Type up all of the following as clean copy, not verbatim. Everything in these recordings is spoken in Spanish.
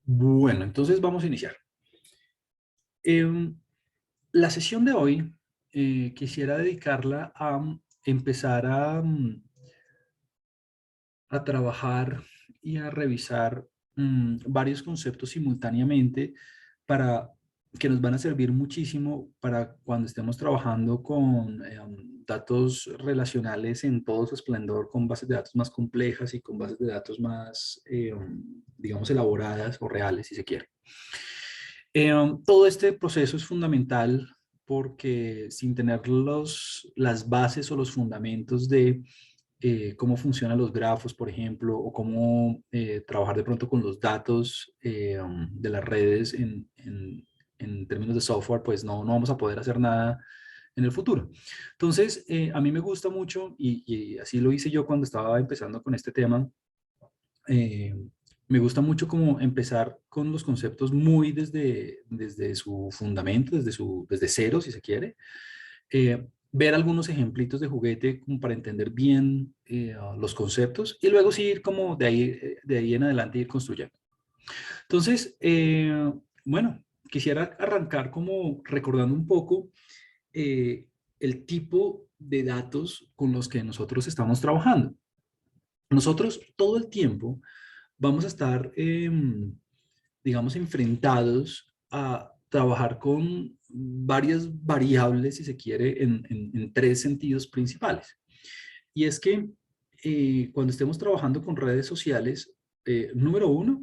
Bueno, entonces vamos a iniciar. Em, la sesión de hoy quisiera dedicarla a empezar a trabajar y a revisar varios conceptos simultáneamente para que nos van a servir muchísimo para cuando estemos trabajando con datos relacionales en todo su esplendor, con bases de datos más complejas y con bases de datos más, digamos, elaboradas o reales, si se quiere. Todo este proceso es fundamental porque sin tener las bases o los fundamentos de cómo funcionan los grafos, por ejemplo, o cómo trabajar de pronto con los datos de las redes en términos de software, pues no vamos a poder hacer nada en el futuro. Entonces, a mí me gusta mucho, y así lo hice yo cuando estaba empezando con este tema, eh, me gusta mucho como empezar con los conceptos muy desde su fundamento, desde cero, si se quiere. Ver algunos ejemplitos de juguete como para entender bien los conceptos y luego sí ir como de ahí en adelante ir construyendo. Entonces, bueno, quisiera arrancar como recordando un poco el tipo de datos con los que nosotros estamos trabajando. Nosotros todo el tiempo vamos a estar, digamos, enfrentados a trabajar con varias variables, si se quiere, en tres sentidos principales. Y es que cuando estemos trabajando con redes sociales, número uno,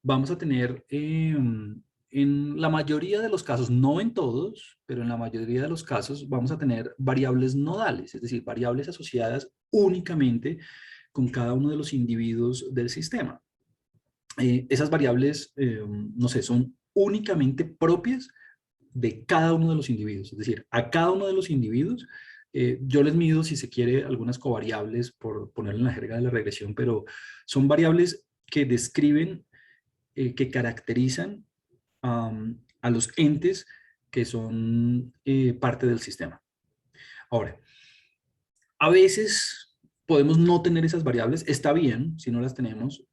vamos a tener en la mayoría de los casos, no en todos, pero en la mayoría de los casos vamos a tener variables nodales, es decir, variables asociadas únicamente con cada uno de los individuos del sistema. Esas variables, no sé, son únicamente propias de cada uno de los individuos. Es decir, a cada uno de los individuos, yo les mido, si se quiere, algunas covariables, por ponerlo en la jerga de la regresión, pero son variables que describen, que caracterizan a los entes que son parte del sistema. Ahora, a veces podemos no tener esas variables, está bien si no las tenemos,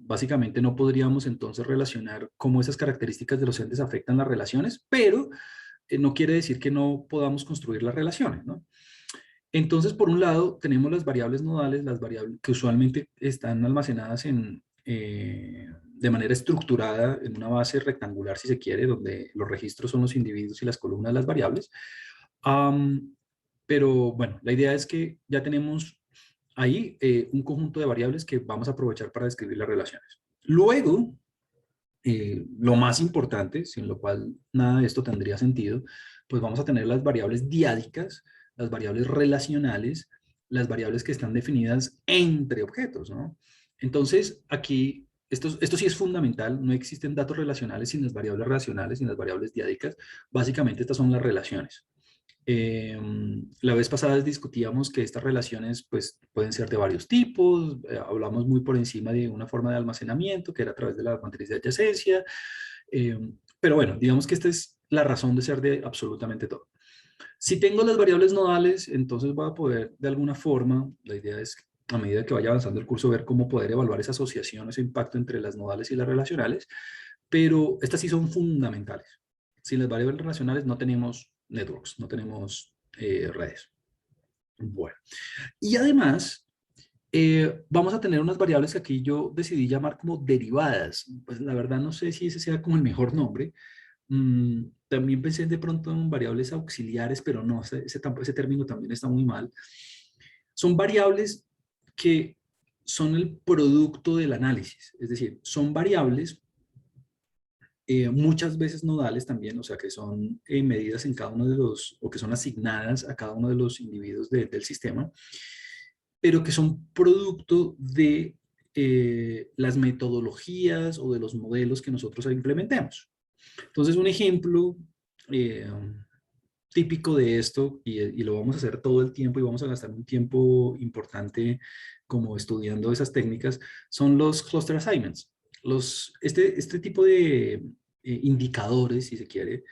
básicamente no podríamos entonces relacionar cómo esas características de los entes afectan las relaciones, pero no quiere decir que no podamos construir las relaciones, ¿no? Entonces, por un lado, tenemos las variables nodales, las variables que usualmente están almacenadas de manera estructurada en una base rectangular, si se quiere, donde los registros son los individuos y las columnas las variables. Um, pero bueno, la idea es que ya tenemos ahí un conjunto de variables que vamos a aprovechar para describir las relaciones. Luego, lo más importante, sin lo cual nada de esto tendría sentido, pues vamos a tener las variables diádicas, las variables relacionales, las variables que están definidas entre objetos, ¿no? Entonces, aquí, esto sí es fundamental, no existen datos relacionales sin las variables relacionales, sin las variables diádicas, básicamente estas son las relaciones. La vez pasada discutíamos que estas relaciones pues, pueden ser de varios tipos, hablamos muy por encima de una forma de almacenamiento que era a través de la matriz de adyacencia, pero bueno, digamos que esta es la razón de ser de absolutamente todo. Si tengo las variables nodales, entonces voy a poder de alguna forma, la idea es a medida que vaya avanzando el curso ver cómo poder evaluar esa asociación, ese impacto entre las nodales y las relacionales, pero estas sí son fundamentales. Sin las variables relacionales no tenemos networks, no tenemos redes. Bueno, y además vamos a tener unas variables que aquí yo decidí llamar como derivadas. Pues la verdad no sé si ese sea como el mejor nombre. También pensé de pronto en variables auxiliares, pero no, ese término también está muy mal. Son variables que son el producto del análisis, es decir, son variables muchas veces nodales también, o sea, que son medidas en cada uno de los, o que son asignadas a cada uno de los individuos del sistema, pero que son producto de las metodologías o de los modelos que nosotros implementemos. Entonces, un ejemplo eh, típico de esto, y lo vamos a hacer todo el tiempo y vamos a gastar un tiempo importante como estudiando esas técnicas, son los cluster assignments. Este tipo de indicadores, si se quiere,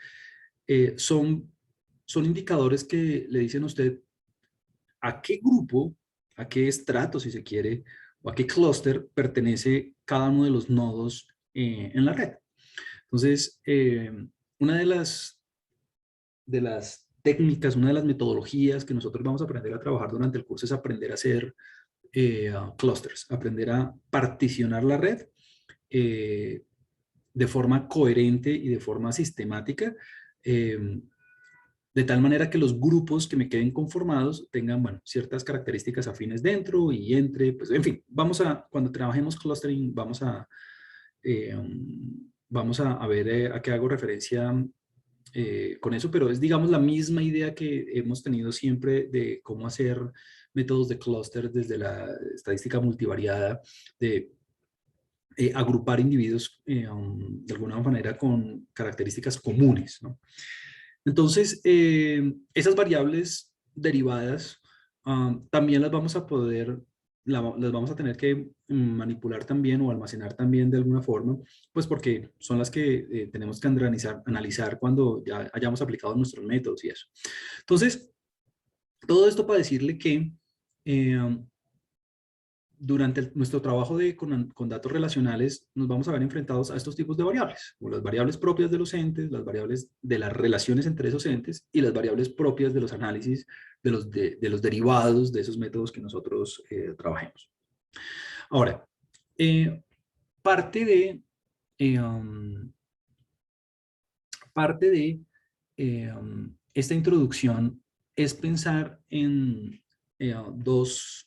son indicadores que le dicen a usted a qué grupo, a qué estrato, si se quiere, o a qué clúster pertenece cada uno de los nodos en la red. Entonces, una de las técnicas, una de las metodologías que nosotros vamos a aprender a trabajar durante el curso es aprender a hacer clusters, aprender a particionar la red eh, de forma coherente y de forma sistemática, de tal manera que los grupos que me queden conformados tengan, bueno, ciertas características afines dentro y entre, pues, en fin, cuando trabajemos clustering, vamos a ver a qué hago referencia con eso, pero es, digamos, la misma idea que hemos tenido siempre de cómo hacer métodos de clúster desde la estadística multivariada, de agrupar individuos de alguna manera con características comunes, ¿no? Entonces, esas variables derivadas también las vamos a las vamos a tener que manipular también o almacenar también de alguna forma, pues porque son las que tenemos que analizar cuando ya hayamos aplicado nuestros métodos y eso. Entonces, todo esto para decirle que eh, durante nuestro trabajo con datos relacionales nos vamos a ver enfrentados a estos tipos de variables, como las variables propias de los entes, las variables de las relaciones entre esos entes y las variables propias de los análisis de los derivados de esos métodos que nosotros trabajemos. Ahora, eh, parte de, eh, um, parte de esta introducción es pensar en dos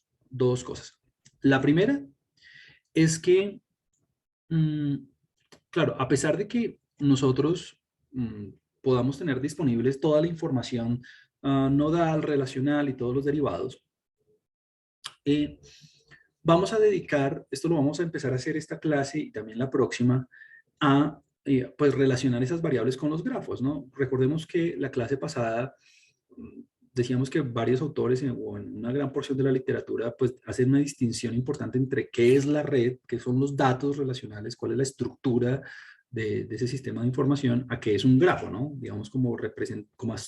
cosas. La primera es que, mm, claro, a pesar de que nosotros podamos tener disponibles toda la información nodal, relacional y todos los derivados, eh, vamos a dedicar, esto lo vamos a empezar a hacer esta clase y también la próxima, a pues relacionar esas variables con los grafos, ¿no? Recordemos que la clase pasada decíamos que varios autores o en una gran porción de la literatura pues hacen una distinción importante entre qué es la red, qué son los datos relacionales, cuál es la estructura de ese sistema de información, a qué es un grafo, ¿no? Digamos como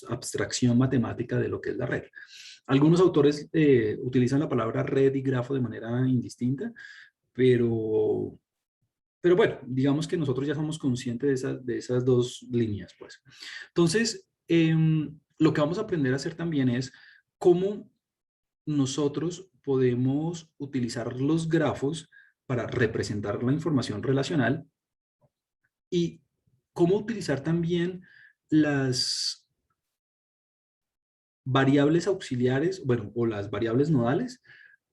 abstracción matemática de lo que es la red. Algunos autores utilizan la palabra red y grafo de manera indistinta, pero, pero bueno, digamos que nosotros ya somos conscientes de esas dos líneas, pues. Entonces, lo que vamos a aprender a hacer también es cómo nosotros podemos utilizar los grafos para representar la información relacional y cómo utilizar también las variables auxiliares, bueno, o las variables nodales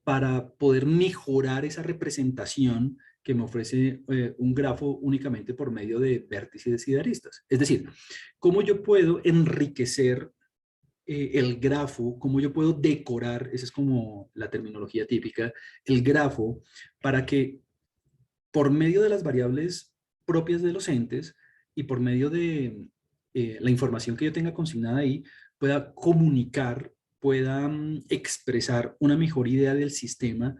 para poder mejorar esa representación que me ofrece un grafo únicamente por medio de vértices y de aristas. Es decir, cómo yo puedo enriquecer el grafo, cómo yo puedo decorar, esa es como la terminología típica, el grafo para que por medio de las variables propias de los entes y por medio de la información que yo tenga consignada ahí, pueda comunicar, pueda expresar una mejor idea del sistema,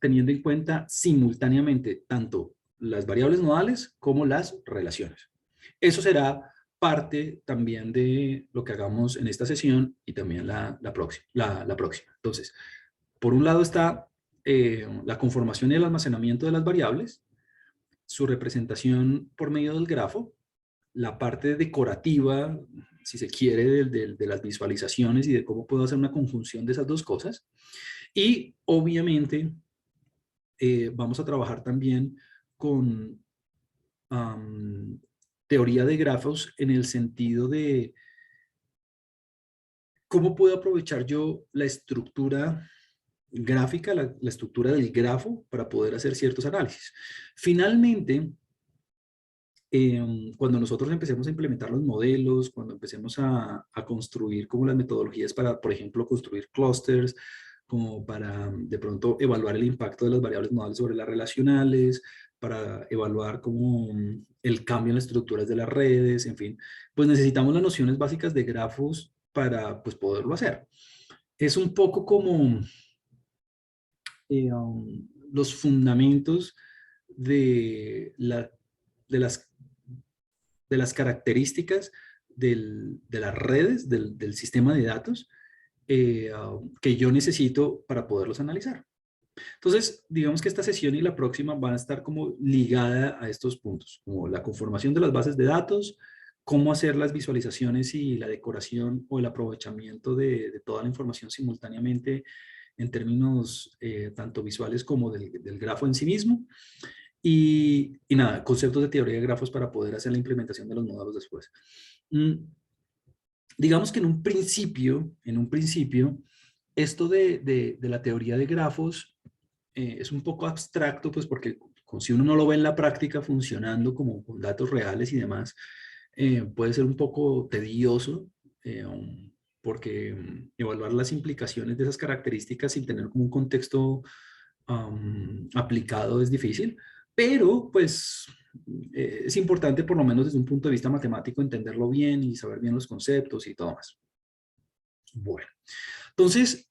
teniendo en cuenta simultáneamente tanto las variables nodales como las relaciones. Eso será parte también de lo que hagamos en esta sesión y también la próxima. Entonces, por un lado está la conformación y el almacenamiento de las variables, su representación por medio del grafo, la parte decorativa, si se quiere, de las visualizaciones y de cómo puedo hacer una conjunción de esas dos cosas. Y obviamente vamos a trabajar también con teoría de grafos en el sentido de cómo puedo aprovechar yo la estructura gráfica, la estructura del grafo para poder hacer ciertos análisis. Finalmente, cuando nosotros empecemos a implementar los modelos, cuando empecemos a construir como las metodologías para, por ejemplo, construir clusters, como para de pronto evaluar el impacto de las variables modales sobre las relacionales, para evaluar como el cambio en las estructuras de las redes, en fin, pues necesitamos las nociones básicas de grafos para pues poderlo hacer. Es un poco como los fundamentos de, de las de las características de las redes, del sistema de datos que yo necesito para poderlos analizar. Entonces, digamos que esta sesión y la próxima van a estar como ligada a estos puntos, como la conformación de las bases de datos, cómo hacer las visualizaciones y la decoración o el aprovechamiento de toda la información simultáneamente en términos tanto visuales como del grafo en sí mismo. Y nada, conceptos de teoría de grafos para poder hacer la implementación de los módulos después. Mm, digamos que en un principio, esto de la teoría de grafos es un poco abstracto, pues porque si uno no lo ve en la práctica funcionando como con datos reales y demás, puede ser un poco tedioso, porque evaluar las implicaciones de esas características sin tener como un contexto aplicado es difícil, pero pues es importante por lo menos desde un punto de vista matemático entenderlo bien y saber bien los conceptos y todo más. Bueno, entonces,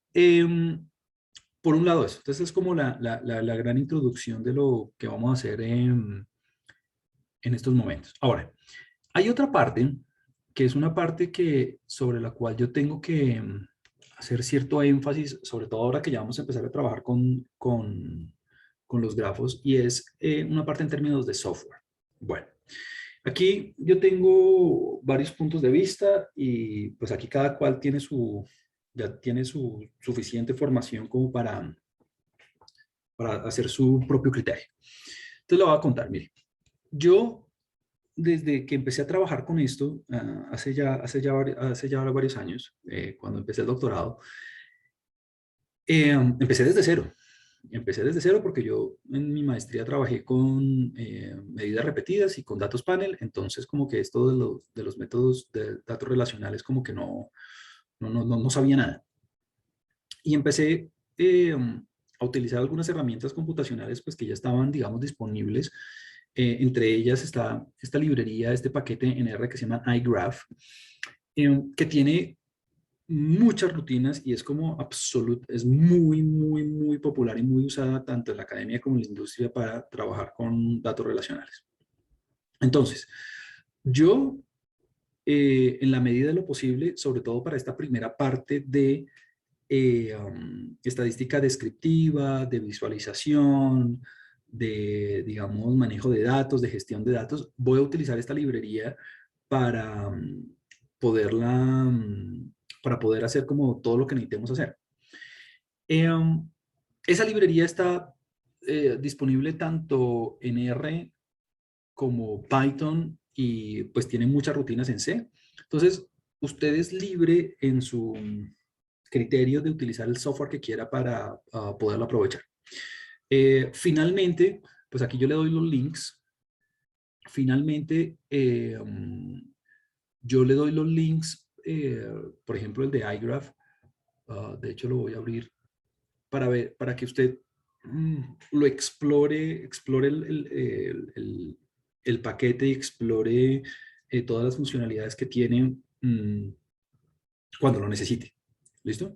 por un lado eso. Entonces es como la gran introducción de lo que vamos a hacer en estos momentos. Ahora, hay otra parte que es una parte que, sobre la cual yo tengo que hacer cierto énfasis, sobre todo ahora que ya vamos a empezar a trabajar con los grafos, y es una parte en términos de software. Bueno, aquí yo tengo varios puntos de vista y pues aquí cada cual tiene ya tiene su suficiente formación como para hacer su propio criterio. Entonces lo voy a contar, mire. Yo, desde que empecé a trabajar con esto, hace ya varios años, cuando empecé el doctorado, empecé desde cero. Empecé desde cero porque yo en mi maestría trabajé con medidas repetidas y con datos panel, entonces como que esto de los métodos de datos relacionales como que no sabía nada. Y empecé a utilizar algunas herramientas computacionales pues que ya estaban, digamos, disponibles. Entre ellas está esta librería, este paquete en R que se llama iGraph, que tiene muchas rutinas y es como es muy popular y muy usada tanto en la academia como en la industria para trabajar con datos relacionales. Entonces, yo, en la medida de lo posible, sobre todo para esta primera parte de estadística descriptiva, de visualización, de, digamos, manejo de datos, de gestión de datos, voy a utilizar esta librería para poderla, para poder hacer como todo lo que necesitemos hacer. Esa librería está disponible tanto en R como Python y pues tiene muchas rutinas en C. Entonces, usted es libre en su criterio de utilizar el software que quiera para poderlo aprovechar. Finalmente, pues aquí yo le doy los links. Finalmente, yo le doy los links, por ejemplo, el de iGraph. De hecho, lo voy a abrir para ver, para que usted lo explore el paquete y explore todas las funcionalidades que tiene cuando lo necesite. ¿Listo?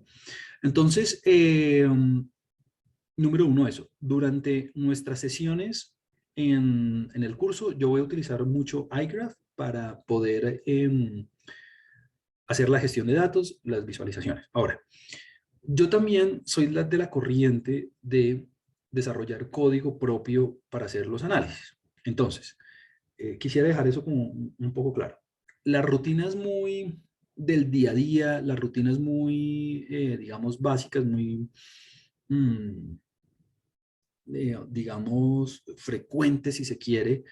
Entonces, número uno, eso. Durante nuestras sesiones en el curso, yo voy a utilizar mucho iGraph para poder hacer la gestión de datos, las visualizaciones. Ahora, yo también soy de la corriente de desarrollar código propio para hacer los análisis. Entonces, quisiera dejar eso como un poco claro. Las rutinas muy del día a día, las rutinas muy, digamos, básicas, muy, mm, digamos, frecuentes, si se quiere,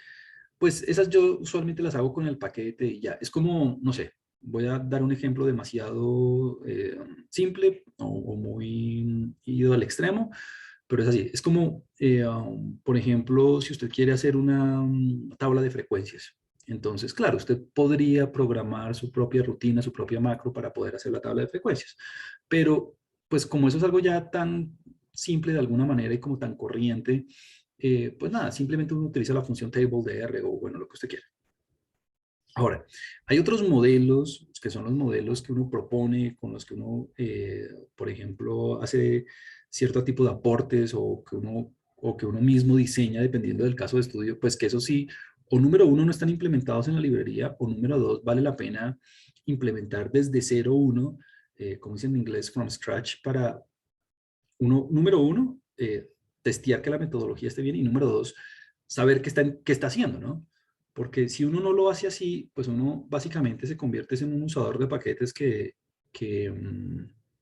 pues esas yo usualmente las hago con el paquete y ya. Es como, no sé, voy a dar un ejemplo demasiado simple o muy ido al extremo, pero es así. Es como, por ejemplo, si usted quiere hacer una tabla de frecuencias. Entonces, claro, usted podría programar su propia rutina, su propia macro para poder hacer la tabla de frecuencias. Pero, pues como eso es algo ya tan simple de alguna manera y como tan corriente, pues nada, simplemente uno utiliza la función table de R o bueno, lo que usted quiera. Ahora, hay otros modelos que son los modelos que uno propone, con los que uno, por ejemplo, hace cierto tipo de aportes o que uno mismo diseña dependiendo del caso de estudio, pues que eso sí, o número uno no están implementados en la librería, o número dos vale la pena implementar desde cero uno, como dicen en inglés, from scratch, para número uno, testear que la metodología esté bien y número dos, saber qué está haciendo, ¿no? Porque si uno no lo hace así, pues uno básicamente se convierte en un usador de paquetes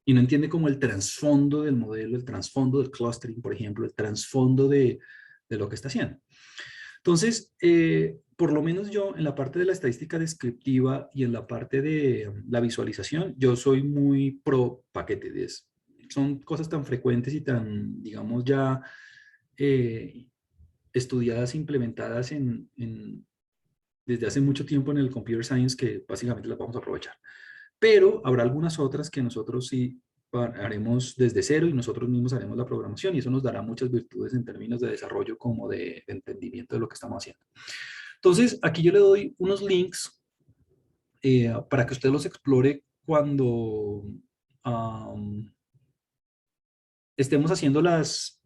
y no entiende como el trasfondo del modelo, el trasfondo del clustering, por ejemplo, el trasfondo de lo que está haciendo. Entonces, por lo menos yo en la parte de la estadística descriptiva y en la parte de la visualización, yo soy muy pro paquetes. Son cosas tan frecuentes y tan, digamos, ya eh, estudiadas, implementadas desde hace mucho tiempo en el computer science que básicamente las vamos a aprovechar. Pero habrá algunas otras que nosotros sí haremos desde cero y nosotros mismos haremos la programación y eso nos dará muchas virtudes en términos de desarrollo como de entendimiento de lo que estamos haciendo. Entonces, aquí yo le doy unos links para que usted los explore cuando estemos haciendo las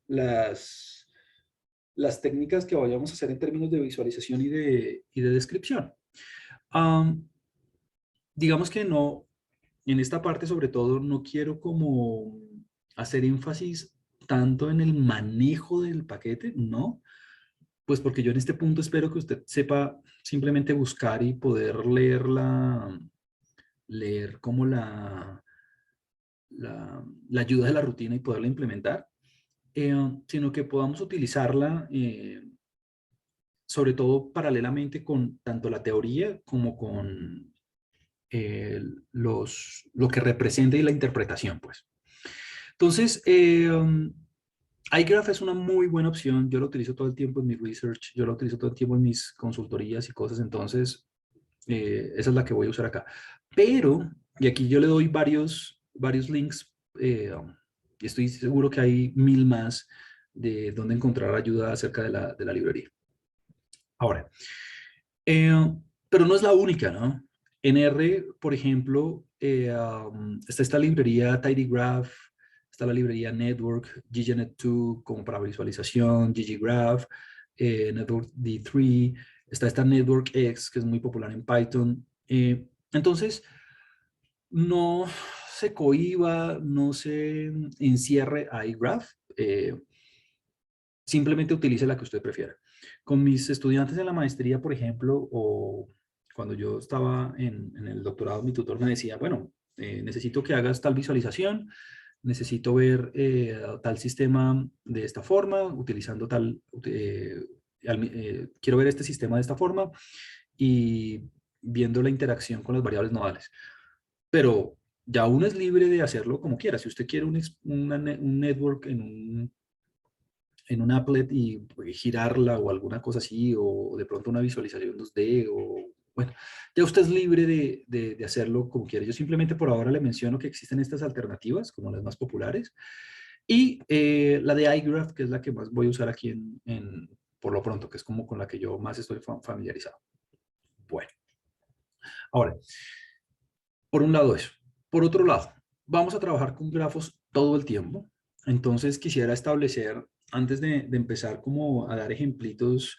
técnicas que vayamos a hacer en términos de visualización y de descripción. Digamos que no, en esta parte sobre todo no quiero como hacer énfasis tanto en el manejo del paquete, ¿no? Pues porque yo en este punto espero que usted sepa simplemente buscar y poder leer como la ayuda de la rutina y poderla implementar, sino que podamos utilizarla sobre todo paralelamente con tanto la teoría como con lo que representa y la interpretación, pues. Entonces, iGraph es una muy buena opción. Yo lo utilizo todo el tiempo en mi research, yo lo utilizo todo el tiempo en mis consultorías y cosas, entonces esa es la que voy a usar acá. Pero, y aquí yo le doy varios links, y estoy seguro que hay 1000 más de dónde encontrar ayuda acerca de la librería. Ahora, eh, pero no es la única, ¿no? En R, por ejemplo, está esta librería tidygraph, está la librería Network, GGNet2 como para visualización, gggraph, Network D3, está esta Network X que es muy popular en Python. Entonces, no se cohiba, no se encierre a iGraph, simplemente utilice la que usted prefiera. Con mis estudiantes en la maestría, por ejemplo, o cuando yo estaba en el doctorado, mi tutor me decía, bueno, necesito que hagas tal visualización, necesito ver tal sistema de esta forma, utilizando quiero ver este sistema de esta forma y viendo la interacción con las variables nodales. Pero ya uno es libre de hacerlo como quiera. Si usted quiere un network en un applet y pues, girarla o alguna cosa así, o de pronto una visualización 2D, o bueno, ya usted es libre de hacerlo como quiera. Yo simplemente por ahora le menciono que existen estas alternativas, como las más populares, y la de iGraph, que es la que más voy a usar aquí por lo pronto, que es como con la que yo más estoy familiarizado. Bueno, ahora, por un lado eso. Por otro lado, vamos a trabajar con grafos todo el tiempo. Entonces quisiera establecer, antes de empezar como a dar ejemplitos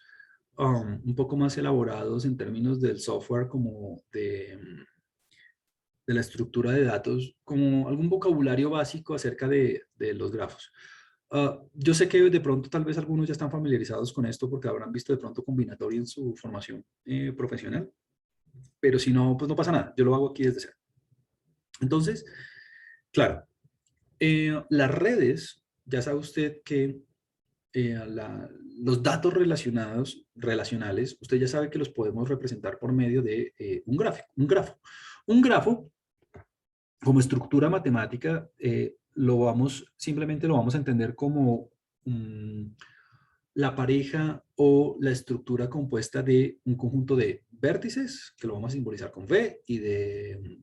un poco más elaborados en términos del software, como de la estructura de datos, como algún vocabulario básico acerca de los grafos. Yo sé que de pronto tal vez algunos ya están familiarizados con esto porque habrán visto de pronto combinatoria en su formación profesional, pero si no, pues no pasa nada. Yo lo hago aquí desde cero. Entonces, claro, las redes, ya sabe usted que los datos relacionales, usted ya sabe que los podemos representar por medio de un gráfico, un grafo. Un grafo, como estructura matemática, simplemente lo vamos a entender como la pareja o la estructura compuesta de un conjunto de vértices, que lo vamos a simbolizar con V, y de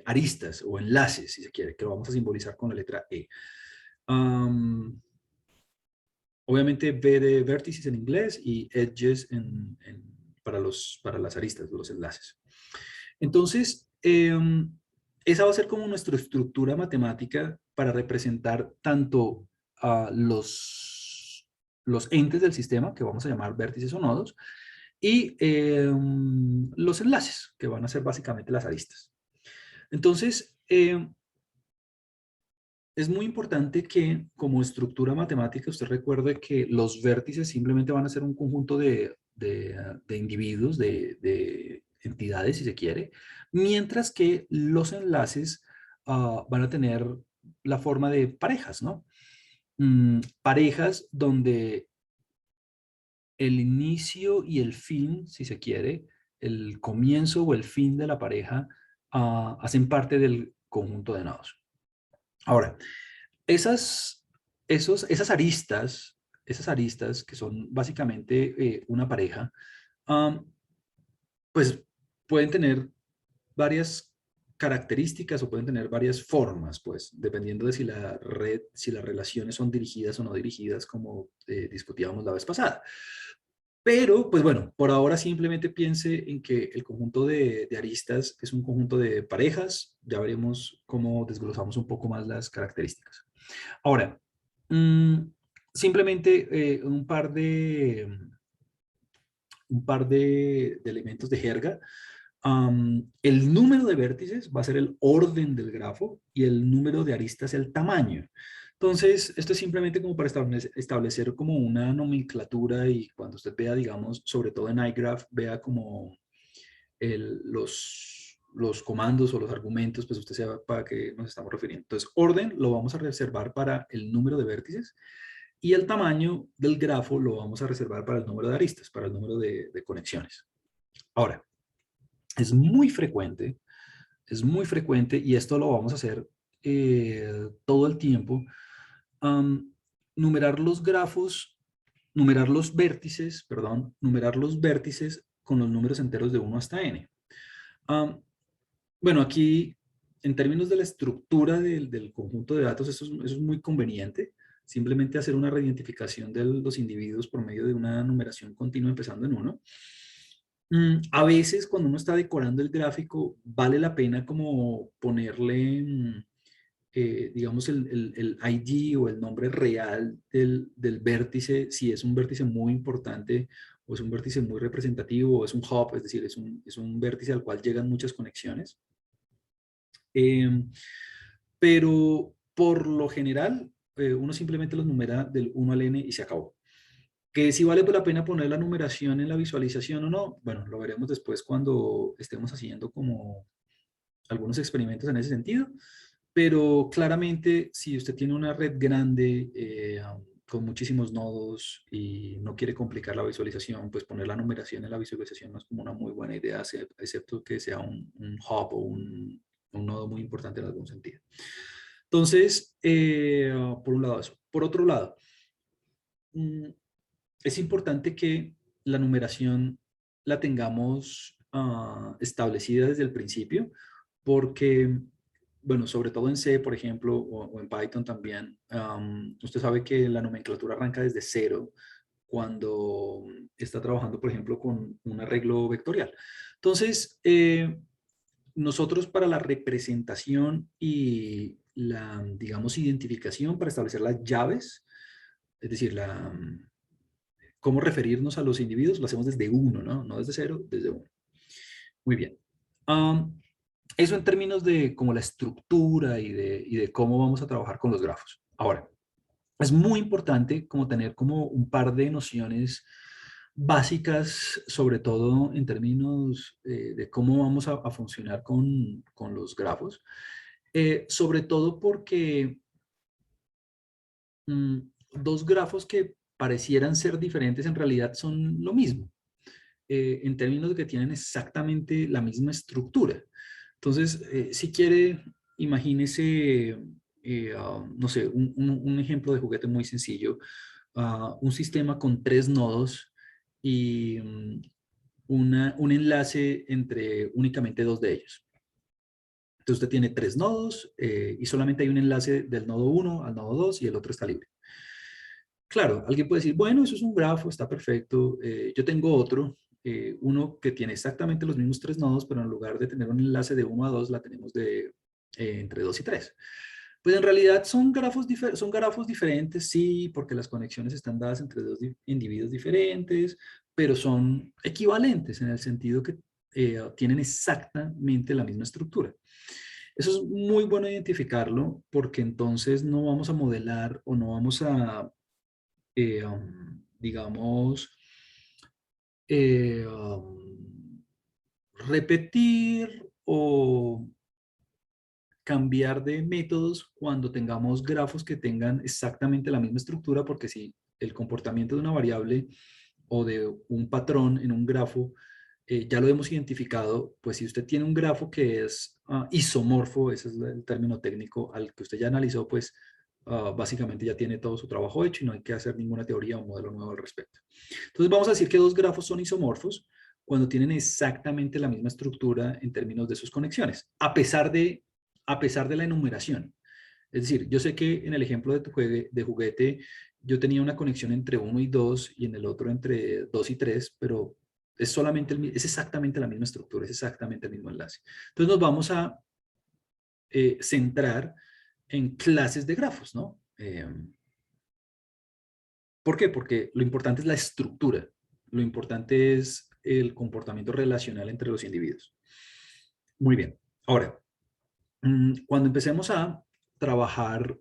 aristas o enlaces, si se quiere, que lo vamos a simbolizar con la letra E. Obviamente V de vértices en inglés y edges para las aristas, los enlaces. Entonces, esa va a ser como nuestra estructura matemática para representar tanto a los entes del sistema, que vamos a llamar vértices o nodos, y los enlaces, que van a ser básicamente las aristas. Entonces, es muy importante que como estructura matemática usted recuerde que los vértices simplemente van a ser un conjunto de individuos, de entidades, si se quiere, mientras que los enlaces van a tener la forma de parejas, ¿no? Parejas donde el inicio y el fin, si se quiere, el comienzo o el fin de la pareja hacen parte del conjunto de nodos. Ahora, esas, esas aristas que son básicamente una pareja, um, pues pueden tener varias características o pueden tener varias formas, pues, dependiendo de si la red, si las relaciones son dirigidas o no dirigidas, como discutíamos la vez pasada. Pero, pues bueno, por ahora simplemente piense en que el conjunto de aristas es un conjunto de parejas. Ya veremos cómo desglosamos un poco más las características. Ahora, mm, simplemente un par de elementos de jerga. El número de vértices va a ser el orden del grafo y el número de aristas el tamaño. Entonces, esto es simplemente como para establecer como una nomenclatura y cuando usted vea, digamos, sobre todo en iGraph, vea como los comandos o los argumentos, pues usted sepa para qué nos estamos refiriendo. Entonces, orden lo vamos a reservar para el número de vértices y el tamaño del grafo lo vamos a reservar para el número de aristas, para el número de conexiones. Ahora, es muy frecuente y esto lo vamos a hacer todo el tiempo, um, numerar los grafos, numerar los vértices, perdón, numerar los vértices con los números enteros de 1 hasta n. Um, bueno, aquí en términos de la estructura del conjunto de datos, eso es muy conveniente. Simplemente hacer una reidentificación de los individuos por medio de una numeración continua empezando en 1. A veces cuando uno está decorando el gráfico, vale la pena como ponerle, digamos, el ID o el nombre real del vértice, si es un vértice muy importante o es un vértice muy representativo o es un hub, es decir, es un vértice al cual llegan muchas conexiones. Pero por lo general, uno simplemente los numera del 1 al n y se acabó. Que si vale la pena poner la numeración en la visualización o no, bueno, lo veremos después cuando estemos haciendo como algunos experimentos en ese sentido, pero claramente si usted tiene una red grande con muchísimos nodos y no quiere complicar la visualización, pues poner la numeración en la visualización no es como una muy buena idea, excepto que sea un hub o un nodo muy importante en algún sentido. Entonces, por un lado eso. Por otro lado, es importante que la numeración la tengamos establecida desde el principio, porque, bueno, sobre todo en C, por ejemplo, o en Python también, usted sabe que la nomenclatura arranca desde cero cuando está trabajando, por ejemplo, con un arreglo vectorial. Entonces, nosotros para la representación y la, digamos, identificación para establecer las llaves, es decir, cómo referirnos a los individuos, lo hacemos desde 1, ¿no? No desde 0, desde 1. Muy bien. Eso en términos de como la estructura y de cómo vamos a trabajar con los grafos. Ahora, es muy importante como tener como un par de nociones básicas, sobre todo en términos de cómo vamos a funcionar con los grafos. Sobre todo porque mm, dos grafos que parecieran ser diferentes en realidad son lo mismo, en términos de que tienen exactamente la misma estructura. Entonces, si quiere, imagínese, no sé, un ejemplo de juguete muy sencillo, un sistema con 3 nodos y un enlace entre únicamente 2 de ellos. Entonces usted tiene 3 nodos y solamente hay un enlace del nodo 1 al nodo 2 y el otro está libre. Claro, alguien puede decir, bueno, eso es un grafo, está perfecto. Yo tengo otro, uno que tiene exactamente los mismos 3 nodos, pero en lugar de tener un enlace de 1 a 2, la tenemos entre 2 y 3. Pues en realidad son grafos diferentes, sí, porque las conexiones están dadas entre dos individuos diferentes, pero son equivalentes en el sentido que tienen exactamente la misma estructura. Eso es muy bueno identificarlo porque entonces no vamos a modelar o no vamos a, digamos, eh, um, repetir o cambiar de métodos cuando tengamos grafos que tengan exactamente la misma estructura, porque si el comportamiento de una variable o de un patrón en un grafo ya lo hemos identificado, pues si usted tiene un grafo que es isomorfo, ese es el término técnico al que usted ya analizó, pues básicamente ya tiene todo su trabajo hecho y no hay que hacer ninguna teoría o modelo nuevo al respecto. Entonces vamos a decir que dos grafos son isomorfos cuando tienen exactamente la misma estructura en términos de sus conexiones, a pesar de la enumeración. Es decir, yo sé que en el ejemplo de tu de juguete, yo tenía una conexión entre uno y 2 y en el otro entre 2 y 3, pero es solamente es exactamente la misma estructura, es exactamente el mismo enlace. Entonces nos vamos a centrar en clases de grafos, ¿no? ¿Por qué? Porque lo importante es la estructura, lo importante es el comportamiento relacional entre los individuos. Muy bien. Ahora, cuando empecemos a trabajar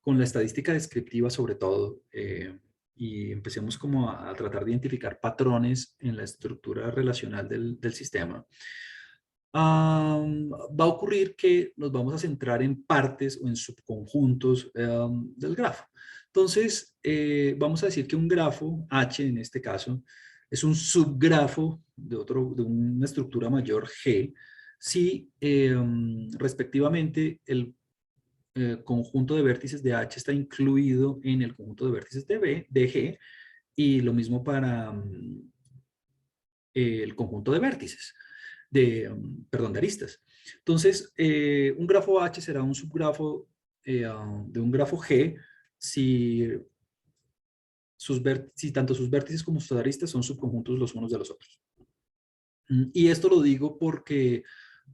con la estadística descriptiva sobre todo, y empecemos como a tratar de identificar patrones en la estructura relacional del sistema, va a ocurrir que nos vamos a centrar en partes o en subconjuntos del grafo. Entonces, vamos a decir que un grafo, H en este caso, es un subgrafo de una estructura mayor G, si respectivamente el conjunto de vértices de H está incluido en el conjunto de vértices de G, y lo mismo para el conjunto de vértices, perdón, de aristas. Entonces, un grafo H será un subgrafo de un grafo G si, si tanto sus vértices como sus aristas son subconjuntos los unos de los otros. Y esto lo digo porque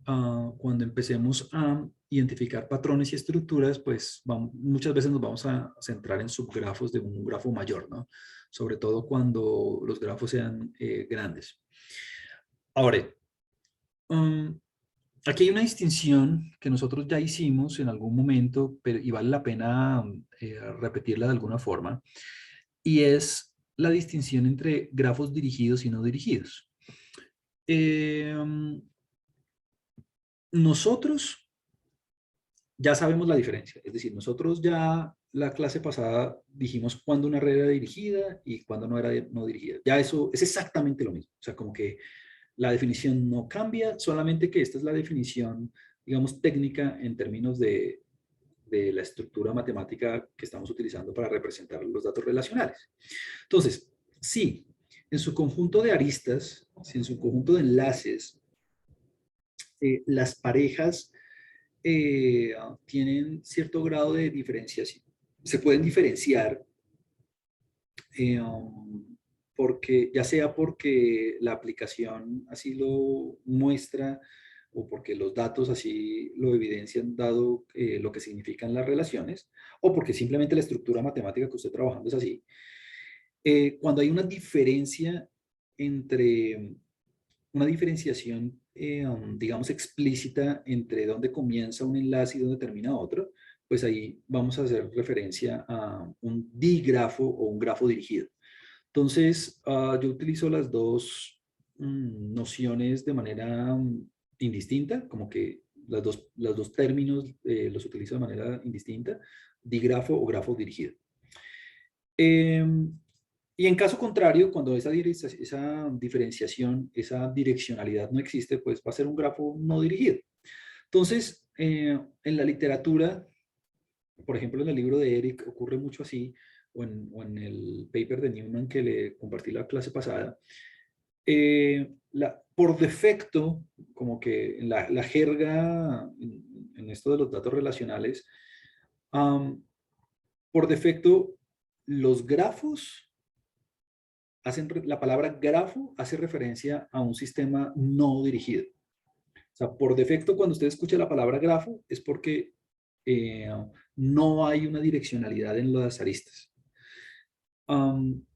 cuando empecemos a identificar patrones y estructuras, pues muchas veces nos vamos a centrar en subgrafos de un grafo mayor, ¿no? Sobre todo cuando los grafos sean grandes. Ahora, um, aquí hay una distinción que nosotros ya hicimos en algún momento, pero, y vale la pena repetirla de alguna forma, y es la distinción entre grafos dirigidos y no dirigidos. Nosotros ya sabemos la diferencia. Es decir, nosotros ya la clase pasada dijimos cuándo una red era dirigida y cuándo no era no dirigida. Ya eso es exactamente lo mismo. O sea, como que la definición no cambia, solamente que esta es la definición, digamos, técnica en términos de la estructura matemática que estamos utilizando para representar los datos relacionales. Entonces, sí, en su conjunto de aristas, si en su conjunto de enlaces, las parejas tienen cierto grado de diferenciación. Se pueden diferenciar porque, ya sea porque la aplicación así lo muestra o porque los datos así lo evidencian dado lo que significan las relaciones, o porque simplemente la estructura matemática que usted está trabajando es así. Cuando hay una diferencia entre una diferenciación, digamos, explícita entre dónde comienza un enlace y dónde termina otro, pues ahí vamos a hacer referencia a un digrafo o un grafo dirigido. Entonces, yo utilizo las dos nociones de manera indistinta, como que los dos términos los utilizo de manera indistinta, digrafo o grafo dirigido. Y en caso contrario, cuando esa diferenciación, esa direccionalidad no existe, pues va a ser un grafo no dirigido. Entonces, en la literatura, por ejemplo, en el libro de Eric ocurre mucho así, o en el paper de Newman que le compartí la clase pasada, por defecto, como que en la jerga, en esto de los datos relacionales, por defecto, los grafos la palabra grafo hace referencia a un sistema no dirigido. O sea, por defecto, cuando usted escucha la palabra grafo, es porque no hay una direccionalidad en las aristas. En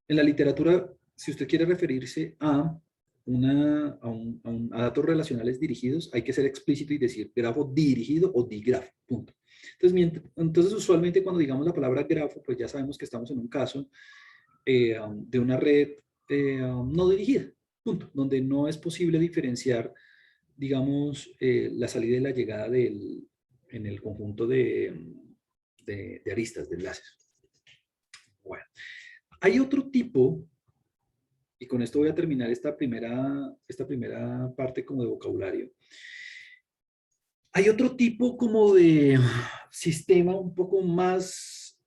la literatura, si usted quiere referirse a a datos relacionales dirigidos, hay que ser explícito y decir grafo dirigido o digrafo, punto. Entonces, entonces, usualmente cuando digamos la palabra grafo, pues ya sabemos que estamos en un caso de una red no dirigida, punto, donde no es posible diferenciar, digamos, la salida y la llegada en el conjunto de aristas, de enlaces. Bueno, hay otro tipo, y con esto voy a terminar esta primera parte como de vocabulario. Hay otro tipo como de sistema un poco más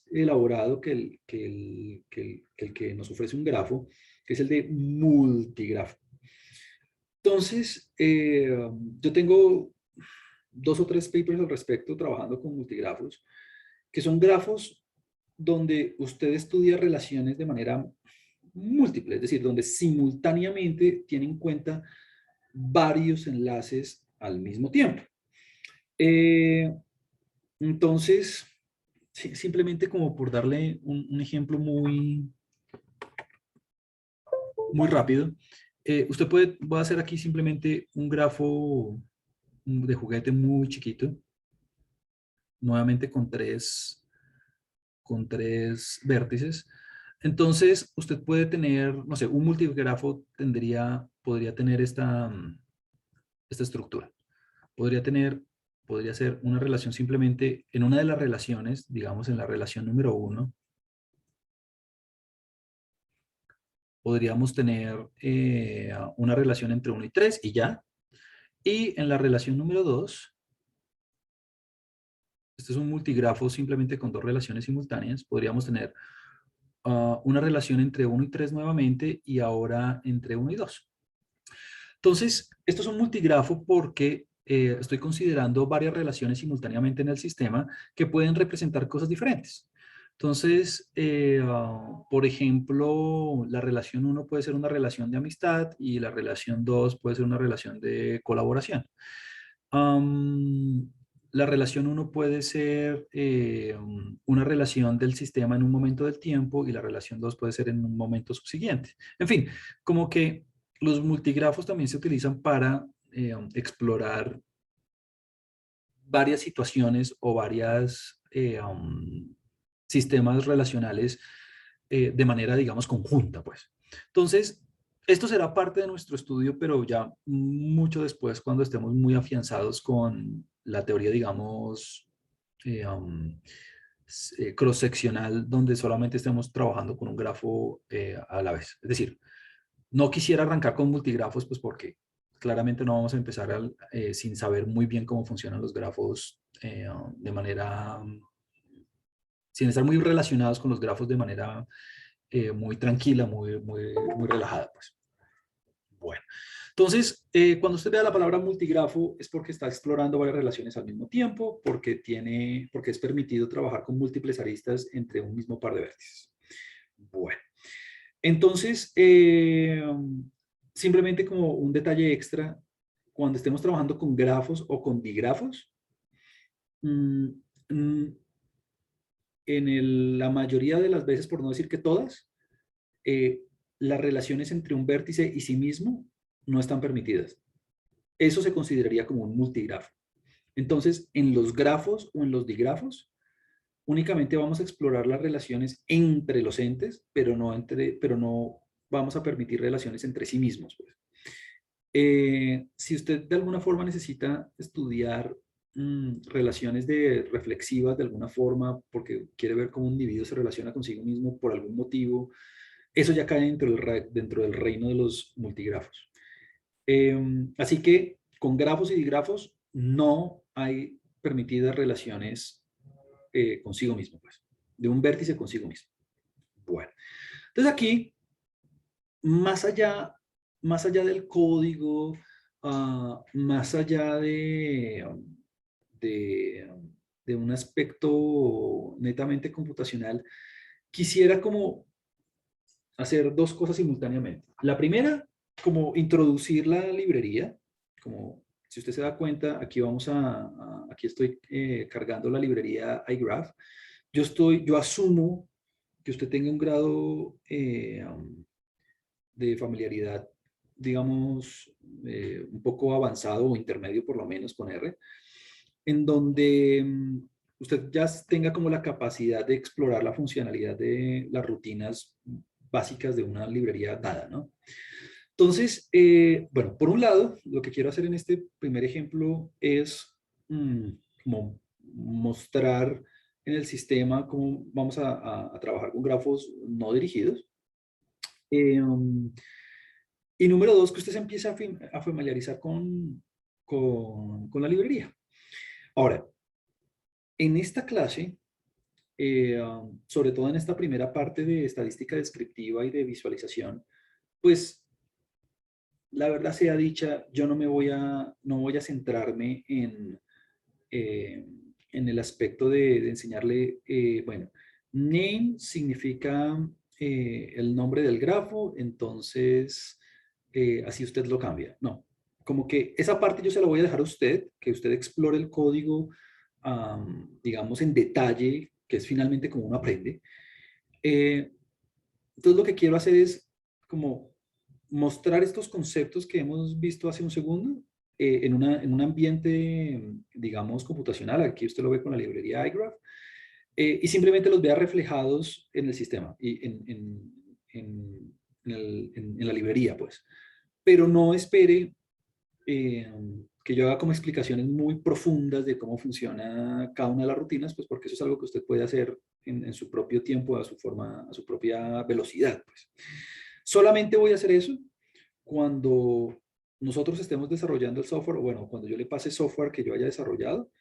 elaborado que el que nos ofrece un grafo, que es el de multigrafo. Entonces, yo tengo 2 o 3 papers al respecto trabajando con multigrafos, que son grafos donde usted estudia relaciones de manera múltiple, es decir, donde simultáneamente tiene en cuenta varios enlaces al mismo tiempo. Entonces, sí, simplemente como por darle un ejemplo muy rápido, voy a hacer aquí simplemente un grafo de juguete muy chiquito, nuevamente con tres vértices. Entonces, usted puede tener, no sé, un multigrafo podría tener esta estructura. Podría ser una relación simplemente en una de las relaciones, digamos en la relación número 1, podríamos tener una relación entre 1 y 3 y ya. Y en la relación número 2, este es un multigrafo simplemente con 2 relaciones simultáneas, podríamos tener una relación entre 1 y 3 nuevamente y ahora entre 1 y 2. Entonces, esto es un multigrafo porque estoy considerando varias relaciones simultáneamente en el sistema que pueden representar cosas diferentes. Entonces, por ejemplo, la relación 1 puede ser una relación de amistad y la relación 2 puede ser una relación de colaboración. La relación 1 puede ser una relación del sistema en un momento del tiempo y la relación 2 puede ser en un momento subsiguiente. En fin, como que los multigrafos también se utilizan para explorar varias situaciones o varias sistemas relacionales de manera, digamos, conjunta, pues. Entonces, esto será parte de nuestro estudio, pero ya mucho después, cuando estemos muy afianzados con la teoría, digamos, cross-seccional, donde solamente estemos trabajando con un grafo a la vez. Es decir, no quisiera arrancar con multigrafos, pues porque claramente no vamos a empezar sin saber muy bien cómo funcionan los grafos de manera, sin estar muy relacionados con los grafos de manera muy tranquila, muy relajada, pues. Bueno, entonces, cuando usted vea la palabra multigrafo es porque está explorando varias relaciones al mismo tiempo, porque es permitido trabajar con múltiples aristas entre un mismo par de vértices. Bueno, entonces, simplemente como un detalle extra, cuando estemos trabajando con grafos o con digrafos, mm, mm, la mayoría de las veces, por no decir que todas, eh, las relaciones entre un vértice y sí mismo no están permitidas. Eso se consideraría como un multigrafo. Entonces, en los grafos o en los digrafos, únicamente vamos a explorar las relaciones entre los entes, pero no vamos a permitir relaciones entre sí mismos, pues. Si usted de alguna forma necesita estudiar relaciones reflexivas de alguna forma, porque quiere ver cómo un individuo se relaciona consigo mismo por algún motivo, eso ya cae dentro del reino de los multigrafos. Así que con grafos y digrafos no hay permitidas relaciones consigo mismo, pues, de un vértice consigo mismo. Bueno, entonces aquí, más allá, más allá del código, más allá de, de un aspecto netamente computacional, quisiera como hacer 2 cosas simultáneamente. La primera, como introducir la librería, como si usted se da cuenta, aquí estoy cargando la librería iGraph. Yo asumo que usted tenga un grado de familiaridad, digamos, un poco avanzado o intermedio por lo menos con R, en donde usted ya tenga como la capacidad de explorar la funcionalidad de las rutinas básicas de una librería dada, ¿no? Entonces, bueno, por un lado, lo que quiero hacer en este primer ejemplo es mm, como mostrar en el sistema cómo vamos a trabajar con grafos no dirigidos. Um, y número dos, que usted se empiece a familiarizar con la librería. Ahora, en esta clase, sobre todo en esta primera parte de estadística descriptiva y de visualización, pues la verdad sea dicha, yo no voy a centrarme en el aspecto de enseñarle, bueno, name significa el nombre del grafo, entonces así usted lo cambia. No, como que esa parte yo se la voy a dejar a usted, que usted explore el código, digamos, en detalle, que es finalmente como uno aprende. Eh, entonces lo que quiero hacer es como mostrar estos conceptos que hemos visto hace un segundo en un ambiente, digamos, computacional. Aquí usted lo ve con la librería iGraph. Y simplemente los vea reflejados en el sistema y en la librería, pues. Pero no espere eh, que yo haga como explicaciones muy profundas de cómo funciona cada una de las rutinas, pues porque eso es algo que usted puede hacer en su propio tiempo, a su forma, a su propia velocidad, pues. Solamente voy a hacer eso cuando nosotros estemos desarrollando el software, o bueno, cuando yo le pase software que yo haya desarrollado,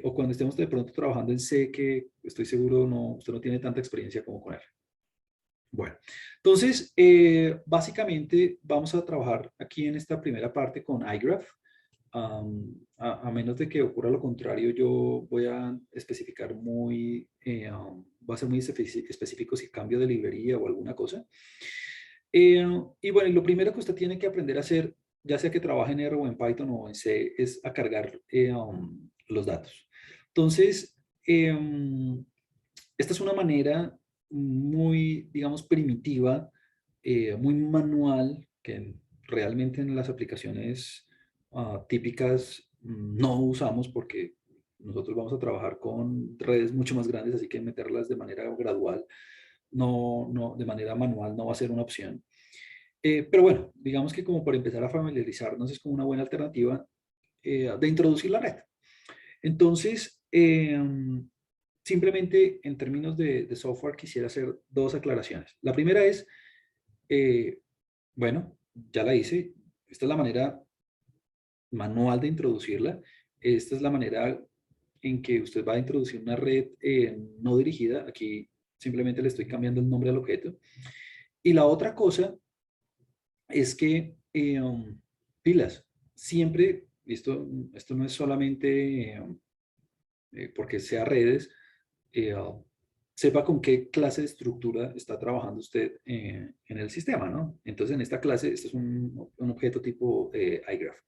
o cuando estemos de pronto trabajando en C, que estoy seguro usted no tiene tanta experiencia como con R. Bueno, entonces, básicamente vamos a trabajar aquí en esta primera parte con iGraph. A menos de que ocurra lo contrario, yo voy a especificar voy a ser muy específico si cambio de librería o alguna cosa. Y bueno, lo primero que usted tiene que aprender a hacer, ya sea que trabaje en R o en Python o en C, es a cargar los datos. Entonces, esta es una manera muy, digamos, primitiva, muy manual, que realmente en las aplicaciones típicas no usamos porque nosotros vamos a trabajar con redes mucho más grandes, así que meterlas de manera gradual, de manera manual no va a ser una opción. Pero bueno, digamos que como para empezar a familiarizarnos es como una buena alternativa de introducir la red. Entonces, simplemente en términos de software quisiera hacer dos aclaraciones. La primera es, eh, bueno, ya la hice, esta es la manera manual de introducirla, esta es la manera en que usted va a introducir una red no dirigida, aquí simplemente le estoy cambiando el nombre al objeto. Y la otra cosa es que pilas, siempre, esto no es solamente porque sea redes, sepa con qué clase de estructura está trabajando usted en el sistema, ¿no? Entonces, en esta clase, este es un objeto tipo iGraph.